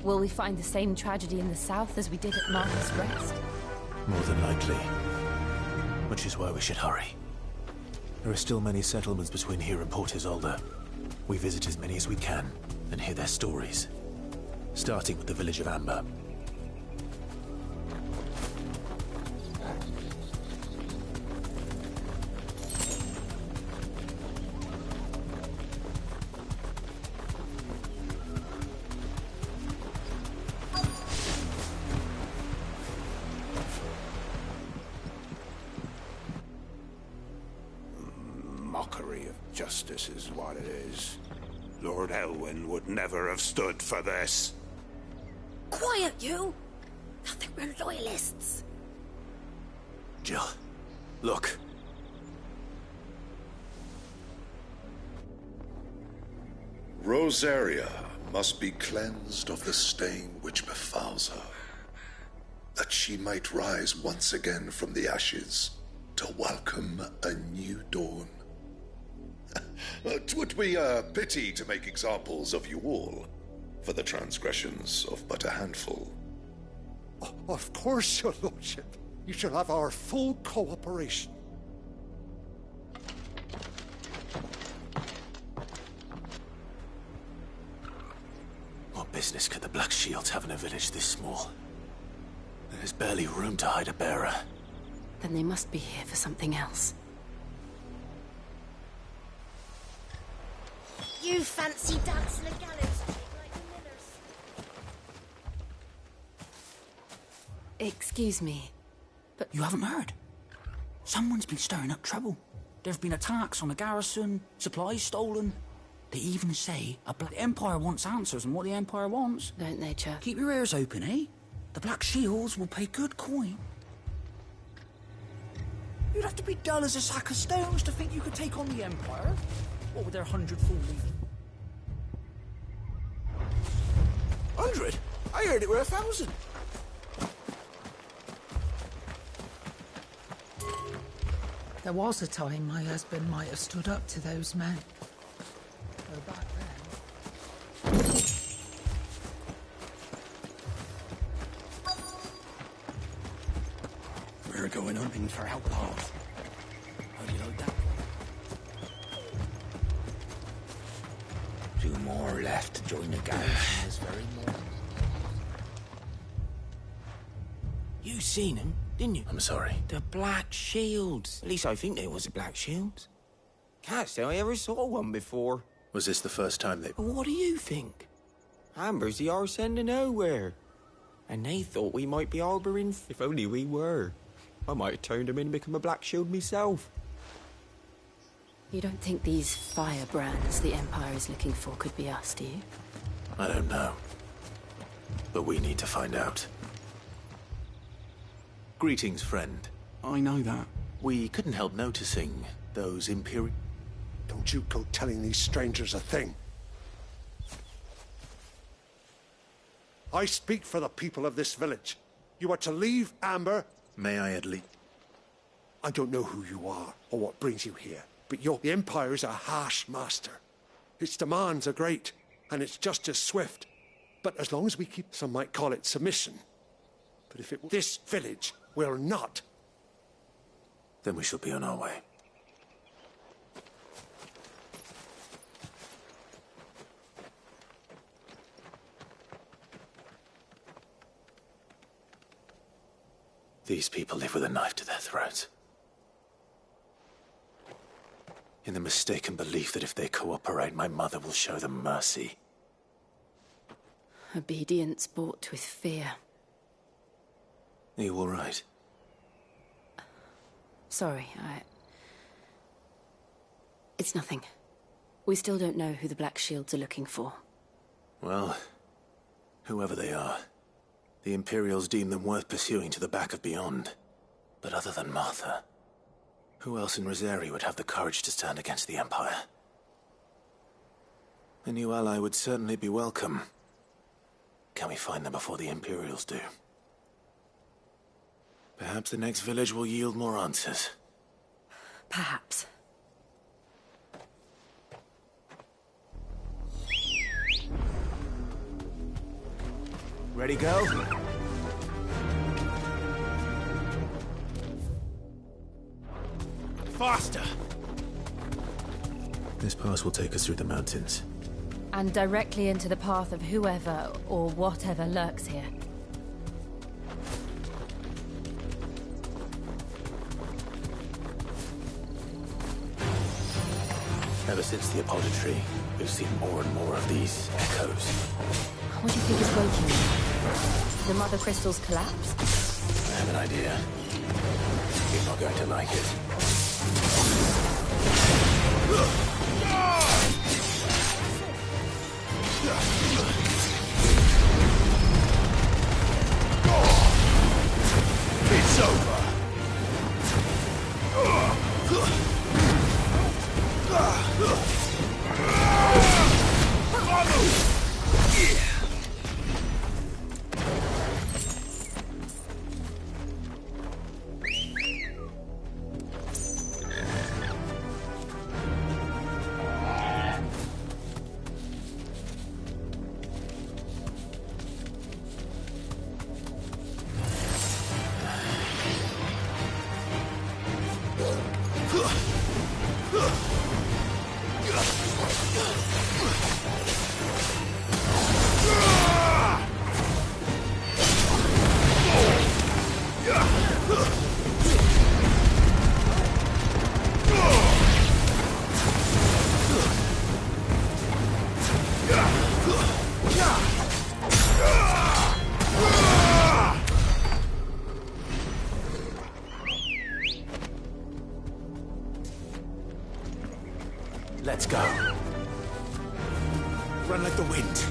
Will we find the same tragedy in the south as we did at Marcus Rest? More than likely. Which is why we should hurry. There are still many settlements between here and Port Isolde. We visit as many as we can and hear their stories. Starting with the village of Amber. Mockery of justice is what it is. Lord Elwyn would never have stood for this. Quiet, you! Not that we're loyalists. Jill, look. Rosaria must be cleansed of the stain which befouls her, that she might rise once again from the ashes to welcome a new dawn. 'Twould be a pity to make examples of you all for the transgressions of but a handful. Of course, your lordship. You shall have our full cooperation. What business could the Black Shields have in a village this small? There's barely room to hide a bearer. Then they must be here for something else. You fancy dancing a gallows trick like the millers? Excuse me, but... You haven't heard? Someone's been stirring up trouble. There've been attacks on the garrison, supplies stolen. They even say the Empire wants answers, and what the Empire wants... Don't they, Chuck? Keep your ears open, eh? The Black Shields will pay good coin. You'd have to be dull as a sack of stones to think you could take on the Empire. What with their 100-full legion? 100? I heard it were 1,000. There was a time my husband might have stood up to those men. Though back then... We're going hunting for outlaws. How do you like that? 2 more left to join the garrison this very morning. You seen him, didn't you? I'm sorry. The Black Shields. At least I think they was the Black Shields. Can't say I ever saw one before. Was this the first time they... But what do you think? Amber's the arse end of nowhere. And they thought we might be harbouring... If only we were. I might have turned them in and become a Black Shield myself. You don't think these firebrands the Empire is looking for could be us, do you? I don't know. But we need to find out. Greetings, friend. I know that. We couldn't help noticing those Imperial... Don't you go telling these strangers a thing. I speak for the people of this village. You are to leave Amber... May I at least... I don't know who you are or what brings you here, but the Empire is a harsh master. Its demands are great, and its justice swift. But as long as we keep... Some might call it submission. But if it... This village will not. Then we shall be on our way. These people live with a knife to their throats. In the mistaken belief that if they cooperate, my mother will show them mercy. Obedience bought with fear. Are you all right? Sorry, It's nothing. We still don't know who the Black Shields are looking for. Well, whoever they are, the Imperials deem them worth pursuing to the back of beyond. But other than Martha, who else in Rosaria would have the courage to stand against the Empire? A new ally would certainly be welcome. Can we find them before the Imperials do? Perhaps the next village will yield more answers. Perhaps. Ready, go? Faster! This pass will take us through the mountains. And directly into the path of whoever or whatever lurks here. Ever since the apodatory, we've seen more and more of these echoes. What do you think is waking them? The Mother Crystal's collapse? I have an idea. You're not going to like it. It's over. wind.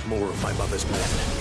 More of my mother's men.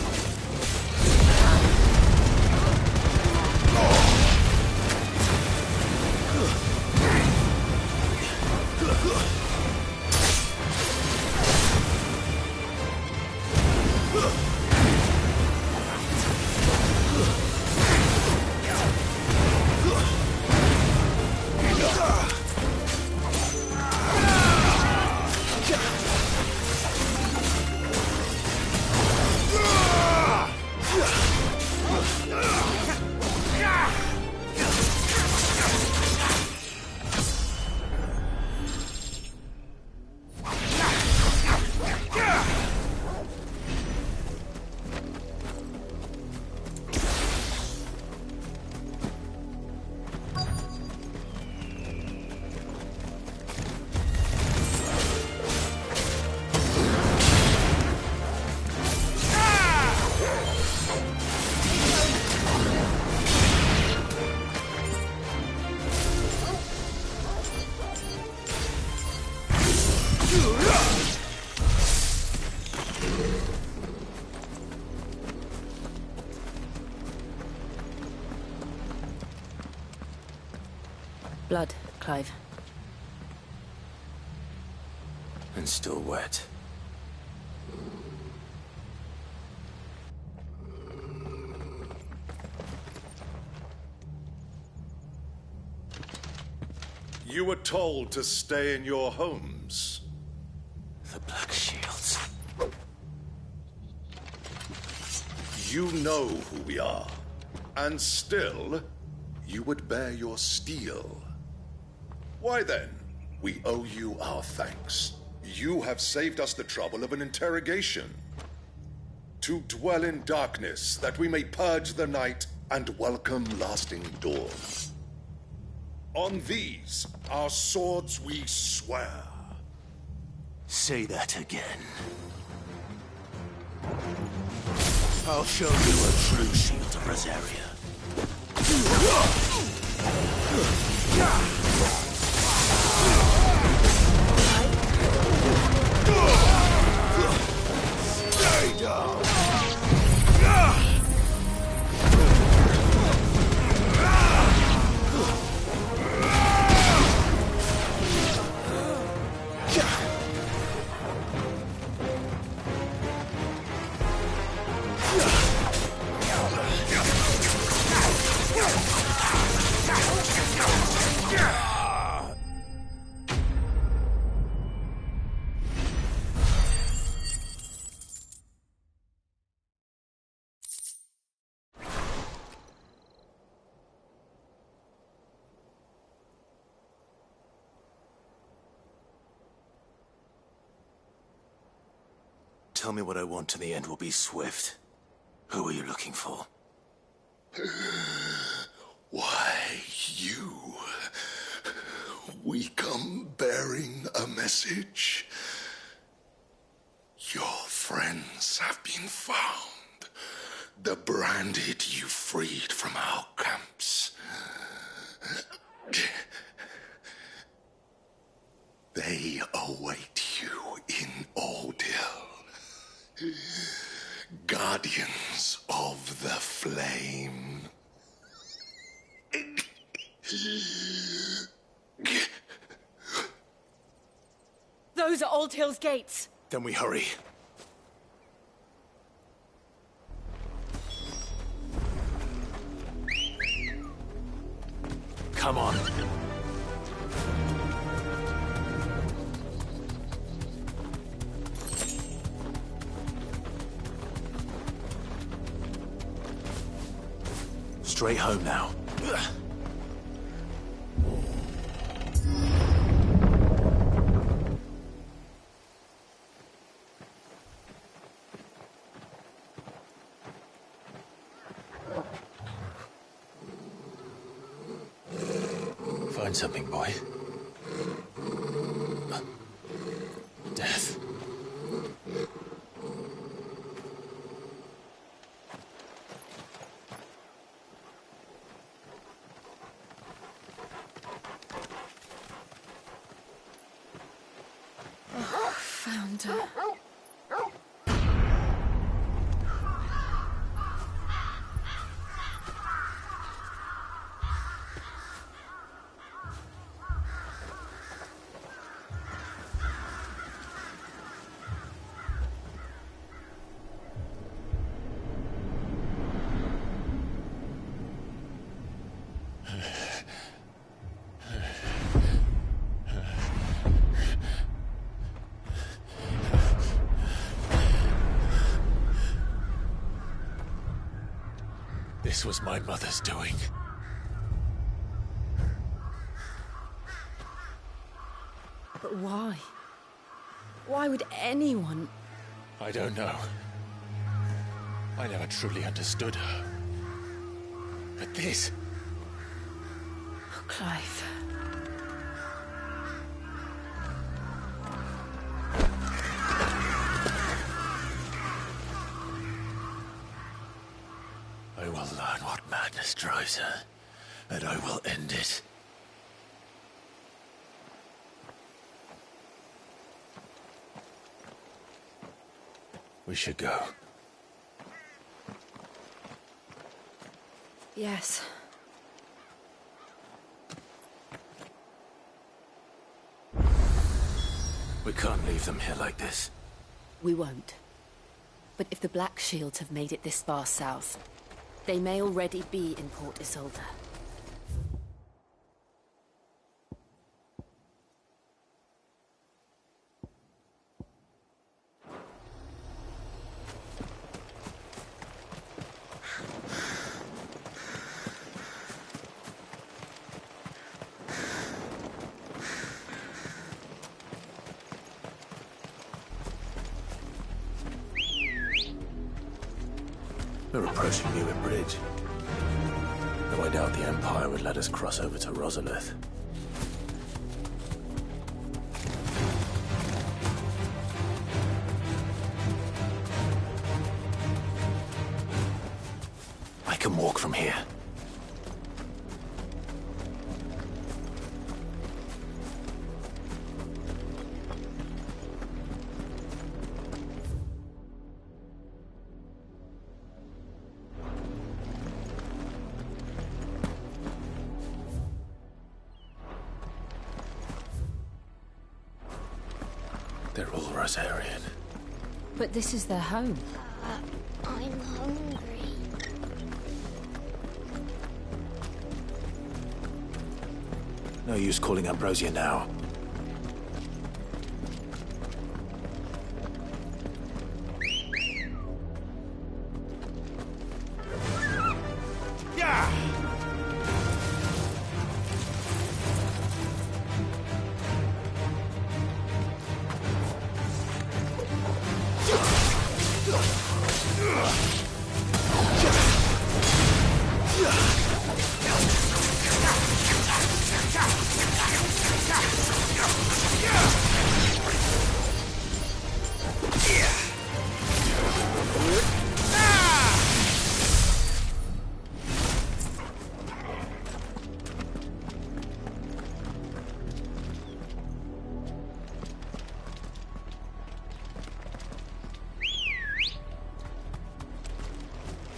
Blood, Clive. And still wet. You were told to stay in your homes. The Black Shields. You know who we are. And still, you would bear your steel. Why then, we owe you our thanks. You have saved us the trouble of an interrogation. To dwell in darkness, that we may purge the night and welcome lasting dawn. On these, our swords we swear. Say that again. I'll show you a true shield of Rosaria. Stay down! Tell me what I want and the end will be swift. Who are you looking for? Why, you. We come bearing a message. Your friends have been found. The branded you freed from our camps. They await you in Ordeal. Guardians of the Flame. Those are Old Hill's gates. Then we hurry. Come on. straight home now. Find something, boy. Death. Found her. This was my mother's doing. But why? Why would anyone... I don't know. I never truly understood her. But this... Oh, Clive. I will learn what madness drives her, and I will end it. We should go. Yes. We can't leave them here like this. We won't. But if the Black Shields have made it this far south, they may already be in Port Isolde. We're approaching Newick Bridge. Though I doubt the Empire would let us cross over to Rosalith. I can walk from here. They're all Rosarian. But this is their home. I'm hungry. No use calling Ambrosia now.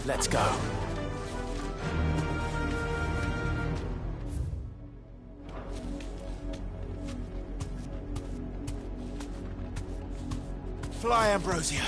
Let's go. Fly, Ambrosia.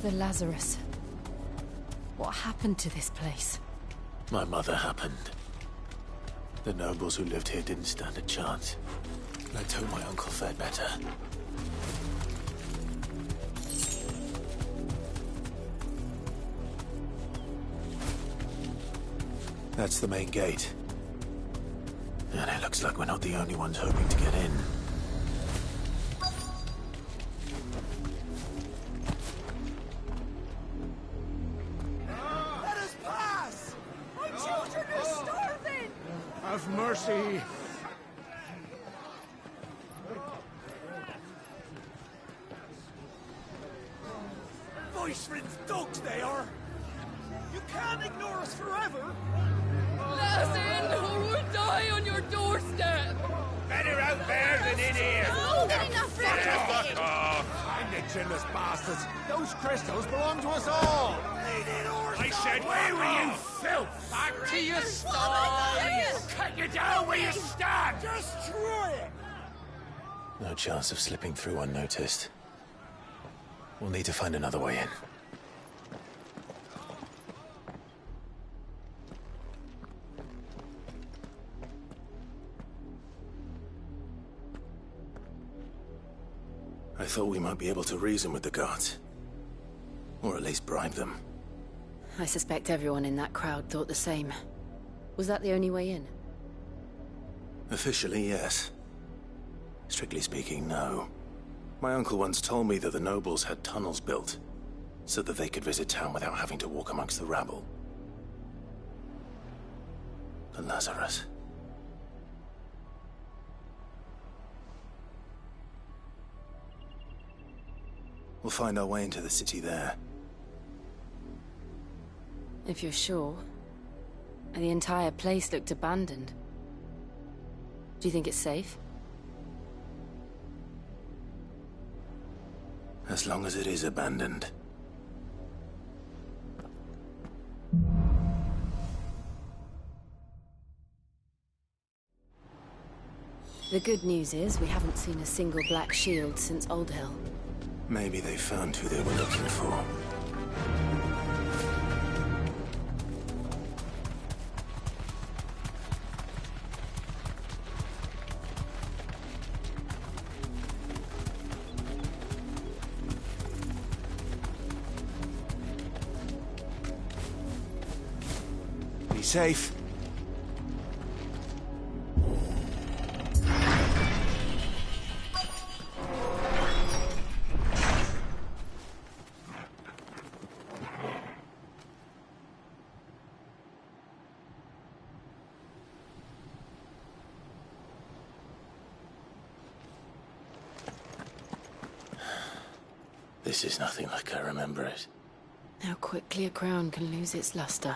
the Lazarus. What happened to this place? My mother happened. The nobles who lived here didn't stand a chance. Let's hope my uncle fared better. That's the main gate. And it looks like we're not the only ones hoping to get in. Let us pass! My children are starving! Have mercy! Voice-ridden dogs they are! You can't ignore us forever! Let us in, or we'll die on your doorstep! Better out there than in here! More than enough for everything! Fuck off! I'm the chinless bastards! Those crystals belong to us all! I said, where were you, filth? Back to your sties! Cut you down where you stand! Destroy it! No chance of slipping through unnoticed. We'll need to find another way in. I thought we might be able to reason with the guards. Or at least bribe them. I suspect everyone in that crowd thought the same. Was that the only way in? Officially, yes. Strictly speaking, no. My uncle once told me that the nobles had tunnels built, so that they could visit town without having to walk amongst the rabble. The Lazarus. We'll find our way into the city there. If you're sure. The entire place looked abandoned. Do you think it's safe? As long as it is abandoned. The good news is we haven't seen a single black shield since Old Hill. Maybe they found who they were looking for. Be safe. This is nothing like I remember it. How quickly a crown can lose its luster.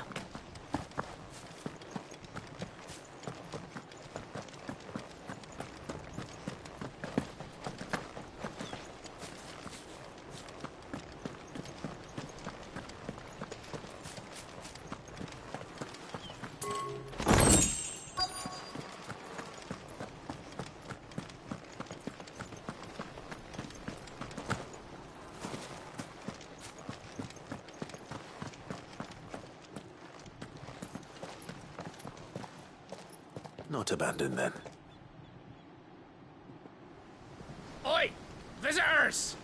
Not abandoned, then. Oi! Visitors!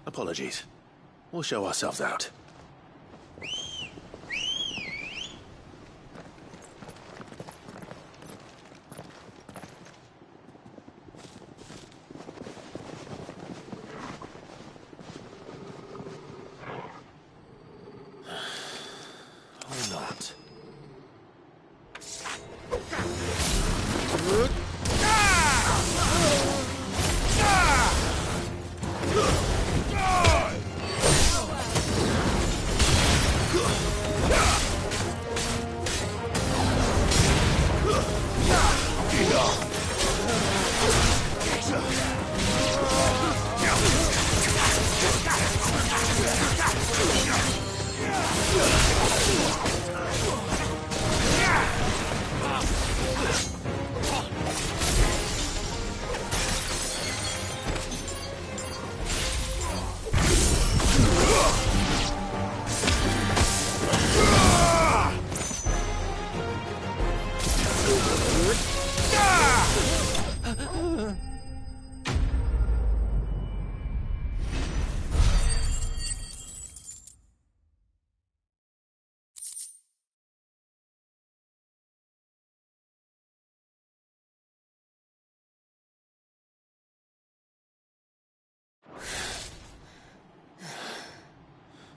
Apologies. We'll show ourselves out. Or not.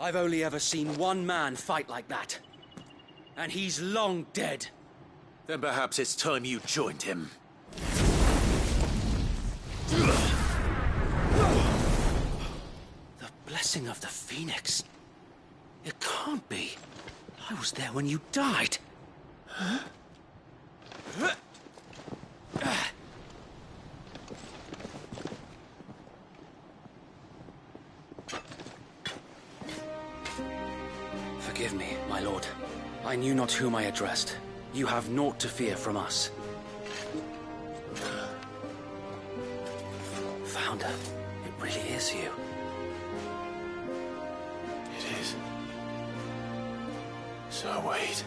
I've only ever seen one man fight like that. And he's long dead. Then perhaps it's time you joined him. The blessing of the Phoenix. It can't be. I was there when you died. Huh? Forgive me, my lord. I knew not whom I addressed. You have naught to fear from us. Founder, it really is you. It is. So wait.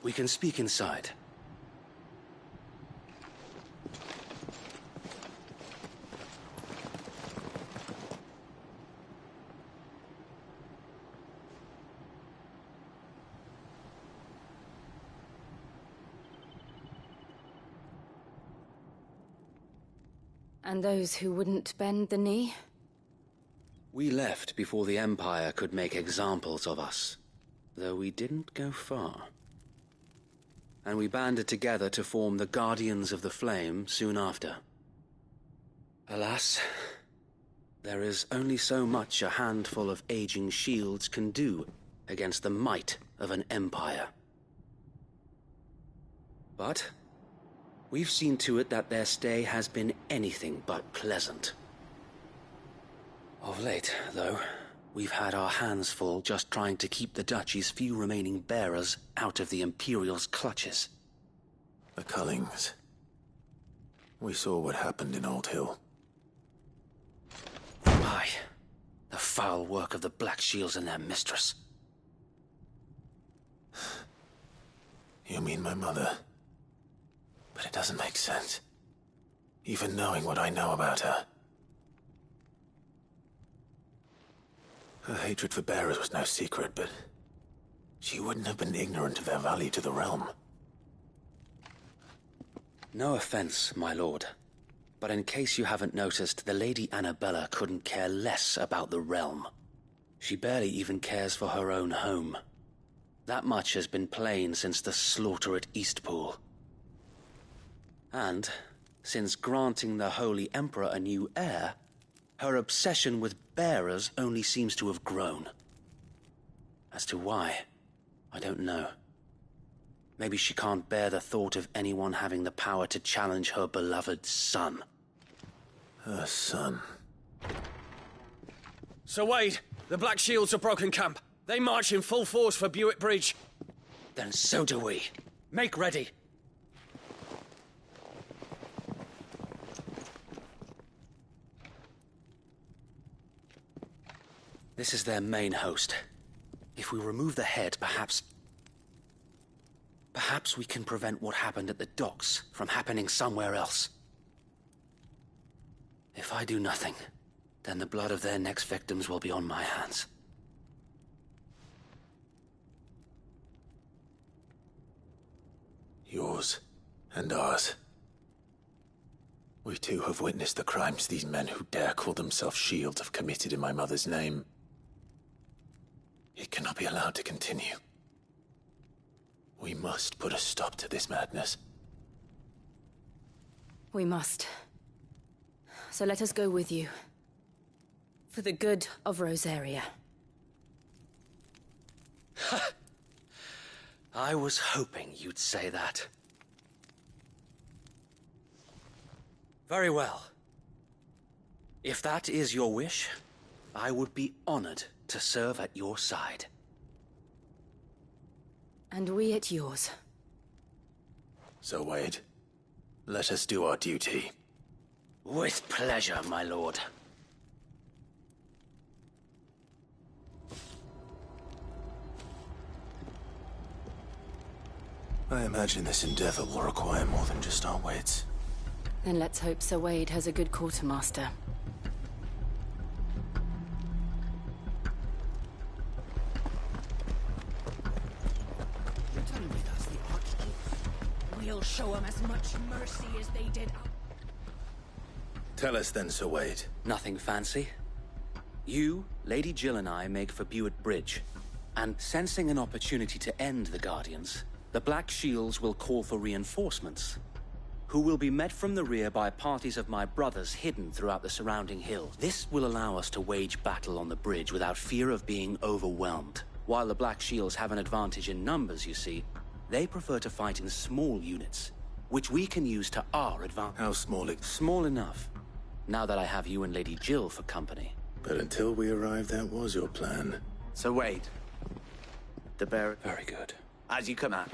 We can speak inside. And those who wouldn't bend the knee? We left before the Empire could make examples of us, though we didn't go far. And we banded together to form the Guardians of the Flame soon after. Alas, there is only so much a handful of aging shields can do against the might of an empire. But we've seen to it that their stay has been anything but pleasant. Of late, though, we've had our hands full just trying to keep the Duchy's few remaining bearers out of the Imperial's clutches. The Cullings. We saw what happened in Old Hill. Aye. The foul work of the Black Shields and their mistress. You mean my mother? But it doesn't make sense. Even knowing what I know about her. Her hatred for bearers was no secret, but she wouldn't have been ignorant of their value to the realm. No offense, my lord. But in case you haven't noticed, the Lady Annabella couldn't care less about the realm. She barely even cares for her own home. That much has been plain since the slaughter at Eastpool. And, since granting the Holy Emperor a new heir, her obsession with bearers only seems to have grown. As to why, I don't know. Maybe she can't bear the thought of anyone having the power to challenge her beloved son. Her son. Sir Wade, the Black Shields have broken camp. They march in full force for Buick Bridge. Then so do we. Make ready. This is their main host. If we remove the head, perhaps we can prevent what happened at the docks from happening somewhere else. If I do nothing, then the blood of their next victims will be on my hands. Yours and ours. We too have witnessed the crimes these men who dare call themselves Shields have committed in my mother's name. It cannot be allowed to continue. We must put a stop to this madness. We must. So let us go with you. For the good of Rosaria. I was hoping you'd say that. Very well. If that is your wish, I would be honored to serve at your side. And we at yours. So, Wade, let us do our duty. With pleasure, my lord. I imagine this endeavor will require more than just our wits. Then let's hope Sir Wade has a good quartermaster. We'll show them as much mercy as they did. Tell us then, Sir Wade. Nothing fancy. You, Lady Jill and I make for Buett Bridge. And sensing an opportunity to end the Guardians, the Black Shields will call for reinforcements, who will be met from the rear by parties of my brothers hidden throughout the surrounding hills. This will allow us to wage battle on the bridge without fear of being overwhelmed. While the Black Shields have an advantage in numbers, you see, they prefer to fight in small units, which we can use to our advantage. How small? Small enough, now that I have you and Lady Jill for company. But until we arrive, that was your plan. So Wade, the bear... Very good. As you command.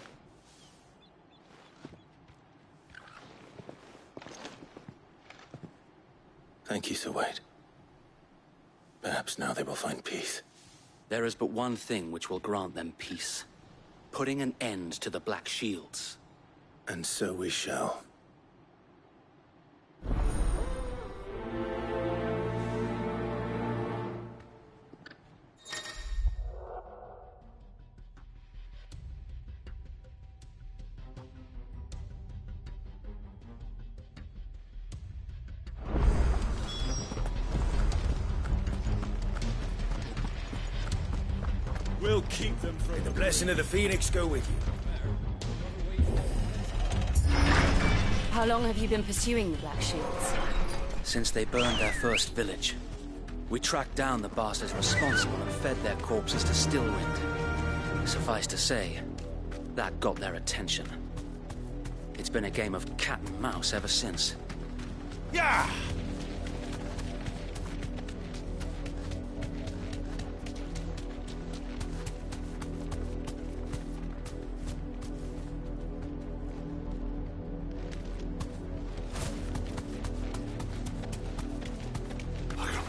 Thank you, Sir Wade. Perhaps now they will find peace. There is but one thing which will grant them peace. Putting an end to the Black Shields. And so we shall. We'll keep them from... May the blessing of the Phoenix go with you. How long have you been pursuing the Black Shields? Since they burned their first village. We tracked down the bastards responsible and fed their corpses to Stillwind. Suffice to say, that got their attention. It's been a game of cat and mouse ever since. Yeah!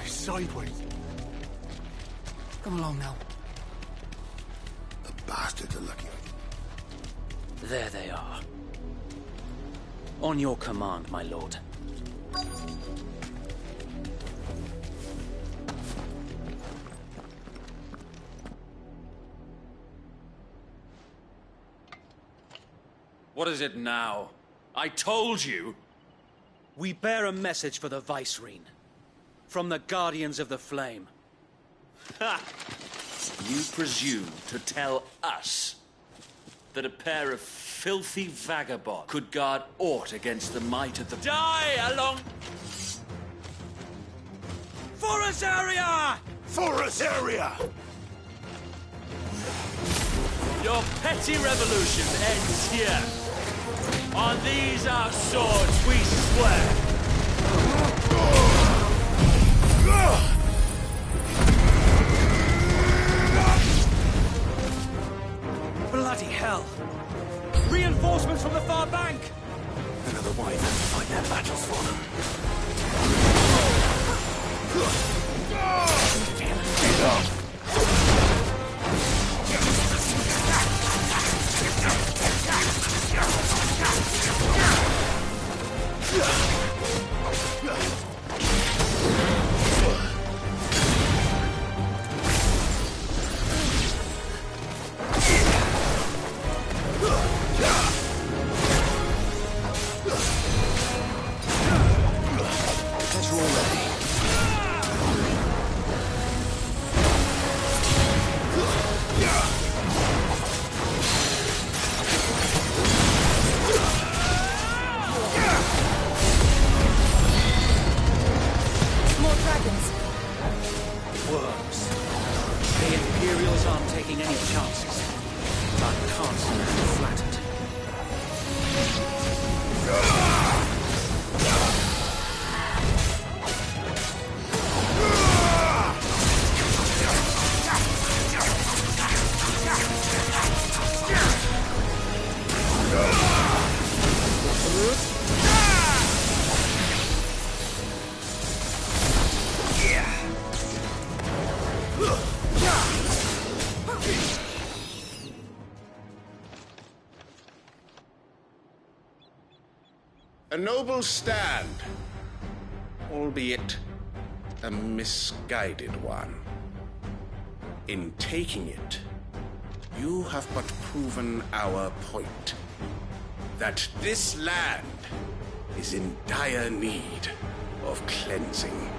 Sideways. Come along now. The bastards are lucky. There they are. On your command, my lord. What is it now? I told you! We bear a message for the Vicereine. From the Guardians of the Flame. Ha! You presume to tell us that a pair of filthy vagabonds could guard aught against the might of the... Die along... Forestaria! Forestaria! Your petty revolution ends here. On these our swords we swear. Bloody hell! Reinforcements from the far bank! Another way to fight their battles for them. A noble stand, albeit a misguided one. In taking it, you have but proven our point. that this land is in dire need of cleansing.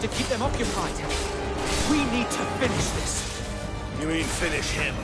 To keep them occupied. We need to finish this. You mean finish him?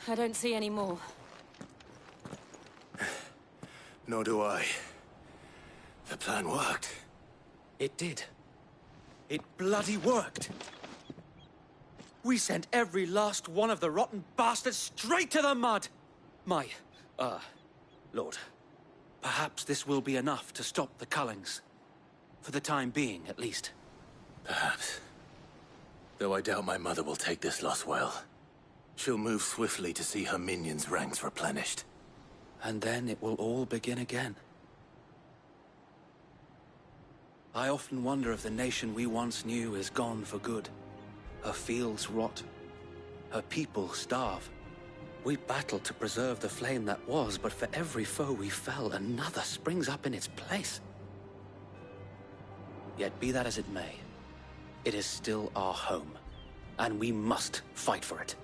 I don't see any more. Nor do I. The plan worked. It did. It bloody worked. We sent every last one of the rotten bastards straight to the mud! Lord, perhaps this will be enough to stop the Cullings. For the time being, at least. Perhaps. Though I doubt my mother will take this loss well. She'll move swiftly to see her minions' ranks replenished. And then it will all begin again. I often wonder if the nation we once knew is gone for good. Her fields rot. Her people starve. We battled to preserve the flame that was, but for every foe we fell, another springs up in its place. Yet be that as it may, it is still our home, and we must fight for it.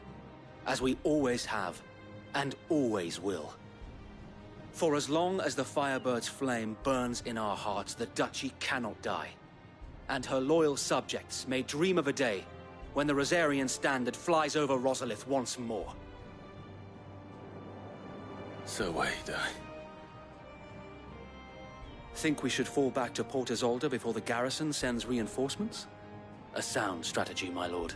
As we always have, and always will. For as long as the Firebird's flame burns in our hearts, the Duchy cannot die. And her loyal subjects may dream of a day when the Rosarian standard flies over Rosalith once more. So wait, Think we should fall back to Port Isolde before the garrison sends reinforcements? A sound strategy, my lord.